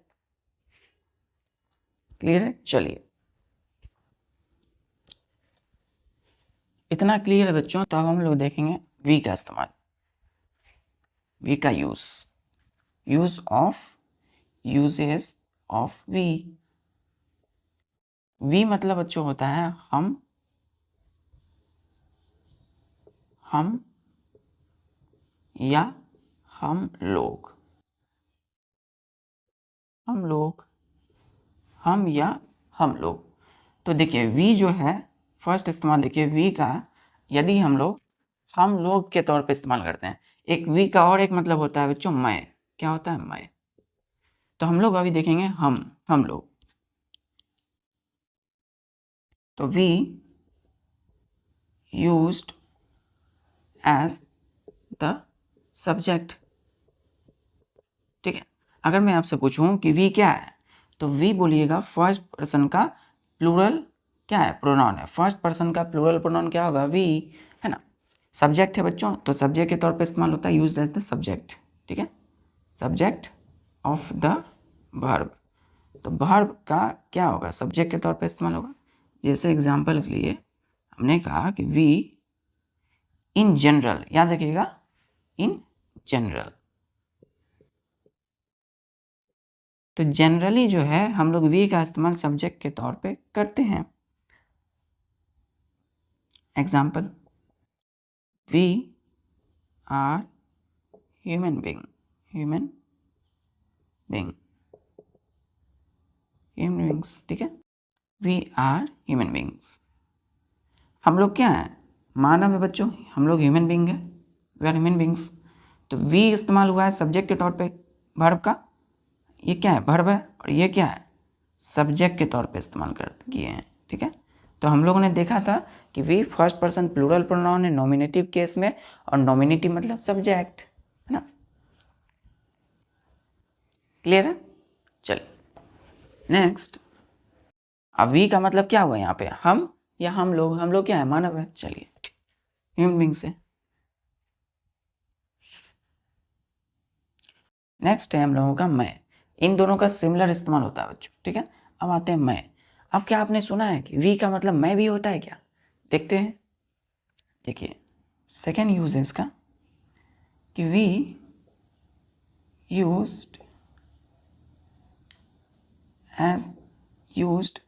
क्लियर है? चलिए, इतना क्लियर है बच्चों। तो अब हम लोग देखेंगे वी का इस्तेमाल, वी का use of, uses of we. We मतलब बच्चों होता है हम या हम लोग, हम या हम लोग। तो देखिए वी जो है, फर्स्ट इस्तेमाल देखिए वी का, यदि हम लोग के तौर पे इस्तेमाल करते हैं। एक वी का और एक मतलब होता है बच्चों मैं, क्या होता है, मैं। तो हम लोग अभी देखेंगे हम लोग। तो we used as the subject. ठीक है, अगर मैं आपसे पूछूं कि वी क्या है, तो वी बोलिएगा फर्स्ट पर्सन का प्लूरल क्या है, प्रोनाउन है। फर्स्ट पर्सन का प्लूरल प्रोनाउन क्या होगा, वी, है ना। सब्जेक्ट है बच्चों, तो सब्जेक्ट के तौर पे इस्तेमाल होता है, यूज्ड एज द सब्जेक्ट। ठीक है, सब्जेक्ट ऑफ द वर्ब। तो वर्ब का क्या होगा, सब्जेक्ट के तौर पे इस्तेमाल होगा। जैसे एग्जांपल के लिए हमने कहा कि वी इन जनरल, याद रखिएगा, इन जनरल। तो जनरली जो है हम लोग वी का इस्तेमाल सब्जेक्ट के तौर पे करते हैं। Example, we are human being, human beings. ठीक है, वी आर ह्यूमन बीइंग्स, हम लोग क्या हैं, मानव है बच्चों, हम लोग ह्यूमन बीइंग है, वी आर ह्यूमन बीइंग्स। तो वी इस्तेमाल हुआ है सब्जेक्ट के तौर पे वर्ब का, ये क्या है, वर्ब है, और ये क्या है, सब्जेक्ट के तौर पे इस्तेमाल कर किए हैं। ठीक है, तो हम लोगों ने देखा था कि we first person plural pronoun है नॉमिनेटिव केस में, और नॉमिनेटिव मतलब सब्जेक्ट, है ना। क्लियर है? चलिए नेक्स्ट, अब वी का मतलब क्या हुआ यहाँ पे, हम या हम लोग क्या है, मानव है। चलिए ह्यूमन बींग से। नेक्स्ट है हम लोगों का मैं। इन दोनों का सिमिलर इस्तेमाल होता है बच्चों, ठीक है। अब आते हैं मैं। अब क्या आपने सुना है कि वी का मतलब मैं भी होता है क्या? देखते हैं। देखिए सेकेंड यूज है इसका कि we used as used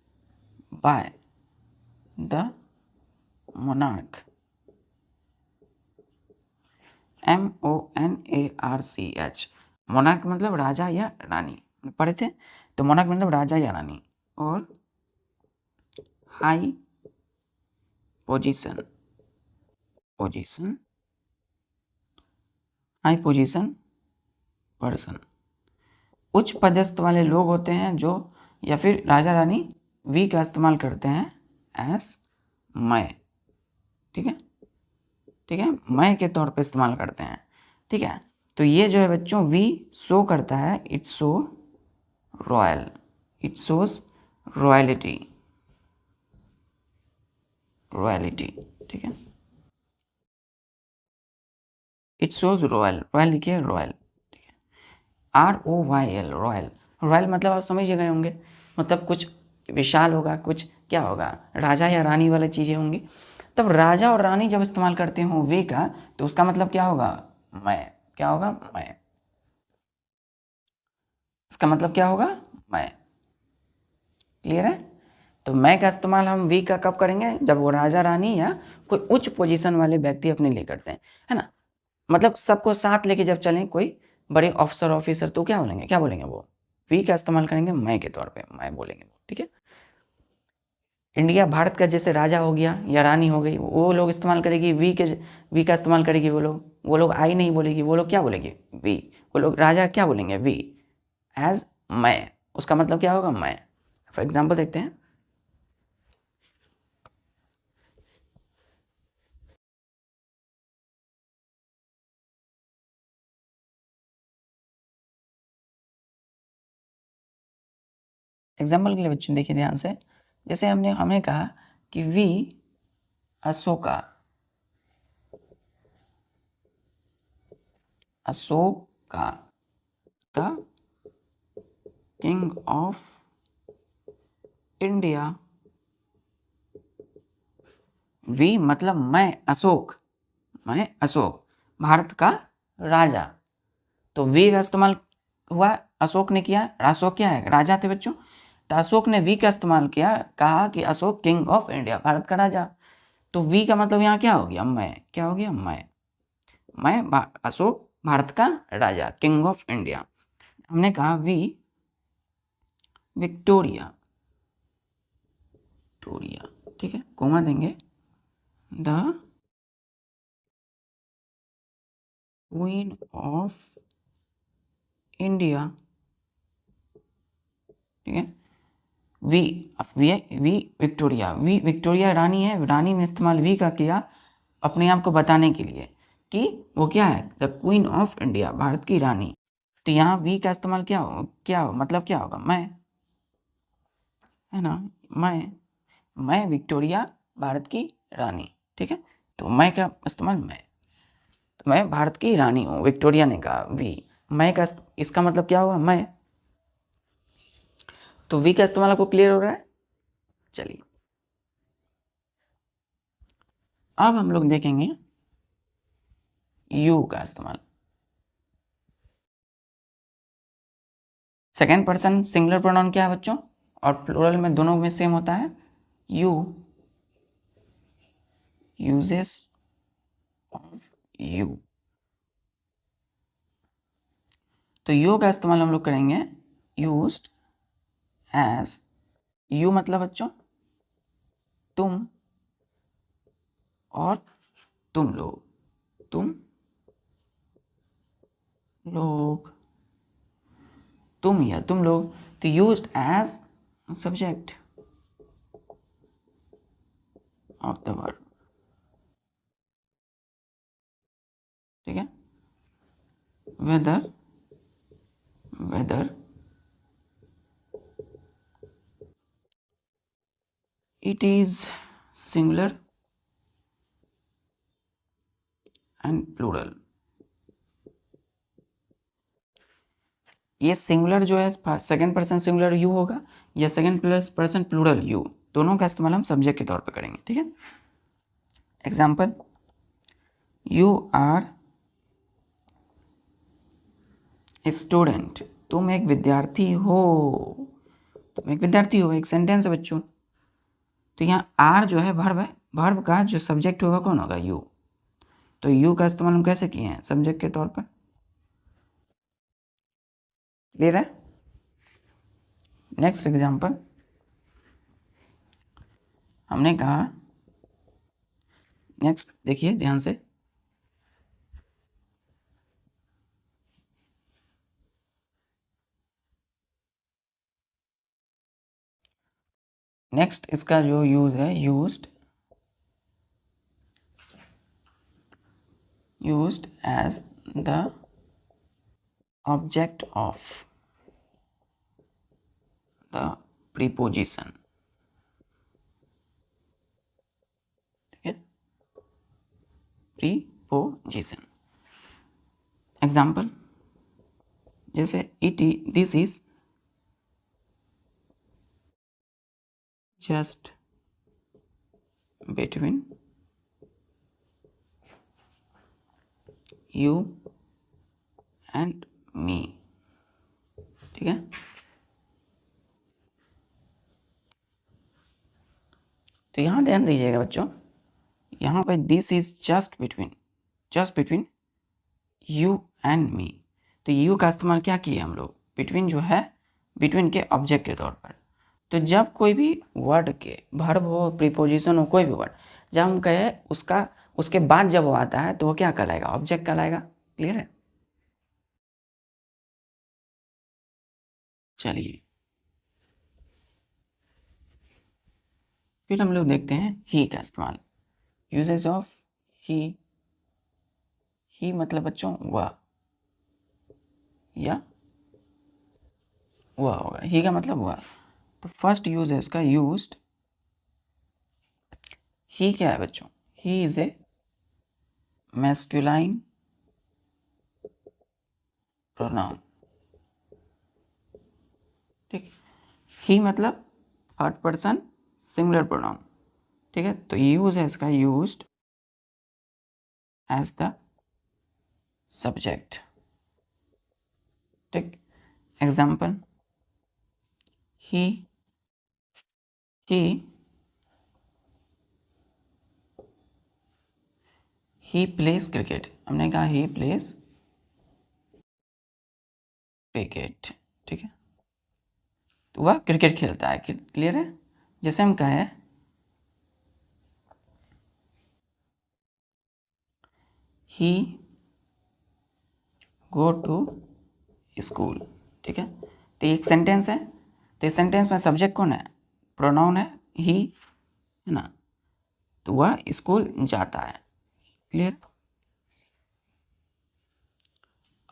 by the monarch, MONARCH। Monarch मतलब राजा या रानी, पढ़े थे। तो मोनार्क मतलब राजा या रानी, और high position, high position person, उच्च पदस्थ वाले लोग होते हैं जो, या फिर राजा रानी वी का इस्तेमाल करते हैं एस मैं, ठीक है, ठीक है, मैं के तौर पे इस्तेमाल करते हैं, ठीक है। तो ये जो है बच्चों वी शो करता है, it show royal, it shows royalty, royalty, ठीक है। इट शोज रॉयल, रॉयल लिखिए रॉयल, ठीक है। ROYL रॉयल, रॉयल मतलब आप समझ गए होंगे, मतलब कुछ विशाल होगा, कुछ क्या होगा, राजा या रानी वाली चीज़ें होंगी। तब राजा और रानी जब इस्तेमाल करते हो वे का, तो उसका मतलब क्या होगा, मैं। क्या होगा, मैं। इसका मतलब क्या होगा, मैं। क्लियर है। तो मैं का इस्तेमाल हम वी का कब करेंगे, जब वो राजा रानी या कोई उच्च पोजीशन वाले व्यक्ति अपने लिए करते हैं, है ना। मतलब सबको साथ लेके जब चलें कोई बड़े ऑफिसर ऑफिसर, तो क्या बोलेंगे, क्या बोलेंगे, वो वी का इस्तेमाल करेंगे मैं के तौर पे, मैं बोलेंगे, ठीक है। इंडिया भारत का जैसे राजा हो गया या रानी हो गई, वो लोग इस्तेमाल करेगी वी का इस्तेमाल करेगी, वो लोग आई नहीं बोलेगी, वो लोग क्या बोलेगी, वी। वो लोग राजा क्या बोलेंगे, वी एज मैं, उसका मतलब क्या होगा, मैं। फॉर एग्जाम्पल देखते हैं। एग्जाम्पल के लिए बच्चों देखिए ध्यान से, जैसे हमें कहा कि we Ashoka, Ashoka the king of India, we मतलब मैं अशोक, मैं अशोक भारत का राजा। तो वी का इस्तेमाल हुआ, अशोक ने किया, अशोक क्या है, राजा थे बच्चों। तो अशोक ने वी का इस्तेमाल किया, कहा कि Ashok king of India, Bharat का राजा। तो वी का मतलब यहाँ क्या हो गया, मैं। क्या हो गया, मैं अशोक भारत का राजा, किंग ऑफ इंडिया। हमने कहा वी विक्टोरिया, विक्टोरिया, ठीक है, कोमा देंगे, द क्वीन ऑफ इंडिया, ठीक है। V V Victoria, V Victoria रानी है, रानी ने इस्तेमाल वी का किया अपने आप को बताने के लिए कि वो क्या है, the queen of India, Bharat की रानी। तो यहाँ वी का इस्तेमाल क्या हो मतलब क्या होगा, मैं, है ना, मैं विक्टोरिया भारत की रानी, ठीक है। तो मैं का इस्तेमाल मैं, तो मैं भारत की रानी हूँ, विक्टोरिया ने कहा वी, मैं का इसका मतलब क्या होगा, मैं। तो वी का इस्तेमाल आपको क्लियर हो रहा है। चलिए अब हम लोग देखेंगे यू का इस्तेमाल। सेकेंड पर्सन सिंगुलर प्रोनाउन क्या है बच्चों, और प्लूरल में दोनों में सेम होता है, यू यूजेस ऑफ यू। तो यू का इस्तेमाल हम लोग करेंगे यूज्ड एज, यू मतलब बच्चों तुम और तुम लोग, तुम लोग, तुम या तुम लोग। तो used as subject of the word, ठीक है। Whether, whether it is singular and plural. ये सिंगुलर जो है सेकंड पर्सन सिंगुलर यू होगा या second plus person plural you, दोनों का इस्तेमाल हम सब्जेक्ट के तौर पे करेंगे, ठीक है। एग्जाम्पल, यू आर स्टूडेंट, तुम एक विद्यार्थी हो, तुम एक विद्यार्थी हो, एक सेंटेंस है बच्चों। तो यहाँ आर जो है वर्ब है, वर्ब का जो सब्जेक्ट होगा कौन होगा, यू। तो यू का इस्तेमाल हम कैसे किए हैं, सब्जेक्ट के तौर पर। क्लियर है। नेक्स्ट एग्जाम्पल, हमने कहा, नेक्स्ट देखिए ध्यान से, नेक्स्ट इसका जो यूज है, used as the object of the preposition, ठीक है, प्रीपोजिशन। एग्जाम्पल, जैसे this is just between you and me, ठीक है। तो यहाँ ध्यान दीजिएगा बच्चों, यहाँ पे this is just between you and me. तो यू का इस्तेमाल क्या किए हम लोग, बिटवीन जो है, बिटवीन के ऑब्जेक्ट के तौर पर। तो जब कोई भी वर्ड के वर्ब हो, प्रीपोजिशन हो, कोई भी वर्ड जब हम कहे उसके बाद जब वो आता है तो वो क्या कहलाएगा, ऑब्जेक्ट कहलाएगा। क्लियर है। चलिए फिर हम लोग देखते हैं ही का इस्तेमाल। यूजेस ऑफ ही मतलब बच्चों वह या वह होगा, ही का मतलब वह। तो फर्स्ट यूज है इसका, यूज्ड। ही क्या है बच्चों, he is a masculine pronoun, ठीक। ही मतलब थर्ड पर्सन सिंगुलर प्रोनाउन, ठीक है। तो यूज है इसका, यूज्ड एज द सब्जेक्ट, ठीक। एग्जाम्पल, ही प्लेस क्रिकेट, हमने कहा ही प्लेस क्रिकेट, ठीक है। तो वह क्रिकेट खेलता है, क्लियर है। जैसे हम कहें ही गो टू स्कूल, ठीक है। तो एक सेंटेंस है, तो इस सेंटेंस में सब्जेक्ट कौन है, प्रोनाउन है ही, है ना। तो वह स्कूल जाता है, क्लियर।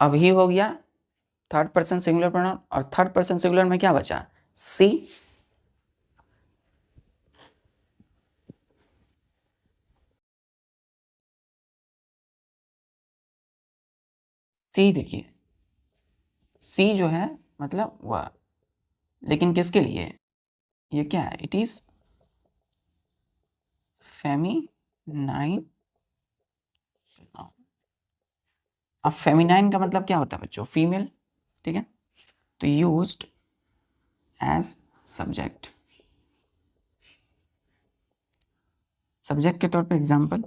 अब ही हो गया थर्ड पर्सन सिंगुलर प्रोनाउन, और थर्ड पर्सन सिंगुलर में क्या बचा, सी। सी देखिए, सी जो है मतलब वह, लेकिन किसके लिए, ये क्या है, इट इज फेमिनाइन। अब फेमिनाइन का मतलब क्या होता है बच्चों, फीमेल, ठीक है। तो यूज्ड एज सब्जेक्ट, सब्जेक्ट के तौर पे एग्जाम्पल,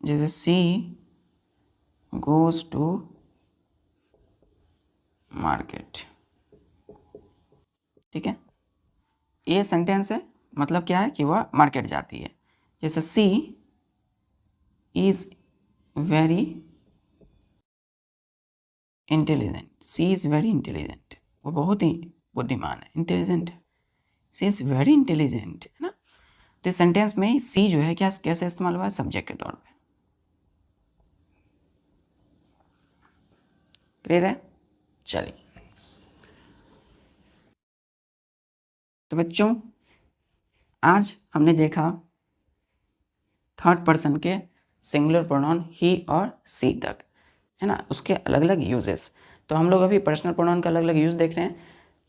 जैसे सी गोज टू मार्केट, ठीक है। ये सेंटेंस है, मतलब क्या है कि वह मार्केट जाती है। जैसे she is very intelligent, she is very intelligent, वो बहुत ही बुद्धिमान है, intelligent, she is very intelligent, है ना। तो सेंटेंस में सी जो है क्या कैसे इस्तेमाल हुआ है, सब्जेक्ट के तौर पे। क्लियर है। चलिए तो बच्चों आज हमने देखा थर्ड पर्सन के सिंगुलर प्रोनाउन ही और सी तक, है ना, उसके अलग अलग यूजेस। तो हम लोग अभी पर्सनल प्रोनाउन का अलग अलग यूज़ देख रहे हैं।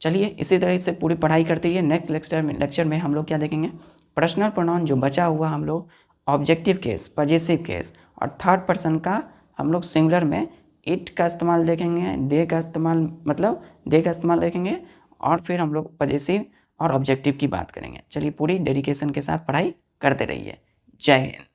चलिए इसी तरह से पूरी पढ़ाई करते रहिए। नेक्स्ट लेक्चर में हम लोग क्या देखेंगे, पर्सनल प्रोनाउन जो बचा हुआ हम लोग ऑब्जेक्टिव केस, पजेसिव केस और थर्ड पर्सन का हम लोग सिंगुलर में इट का इस्तेमाल देखेंगे, दे का इस्तेमाल, मतलब दे का इस्तेमाल देखेंगे, और फिर हम लोग पजेसिव और ऑब्जेक्टिव की बात करेंगे। चलिए पूरी डेडिकेशन के साथ पढ़ाई करते रहिए। जय हिंद।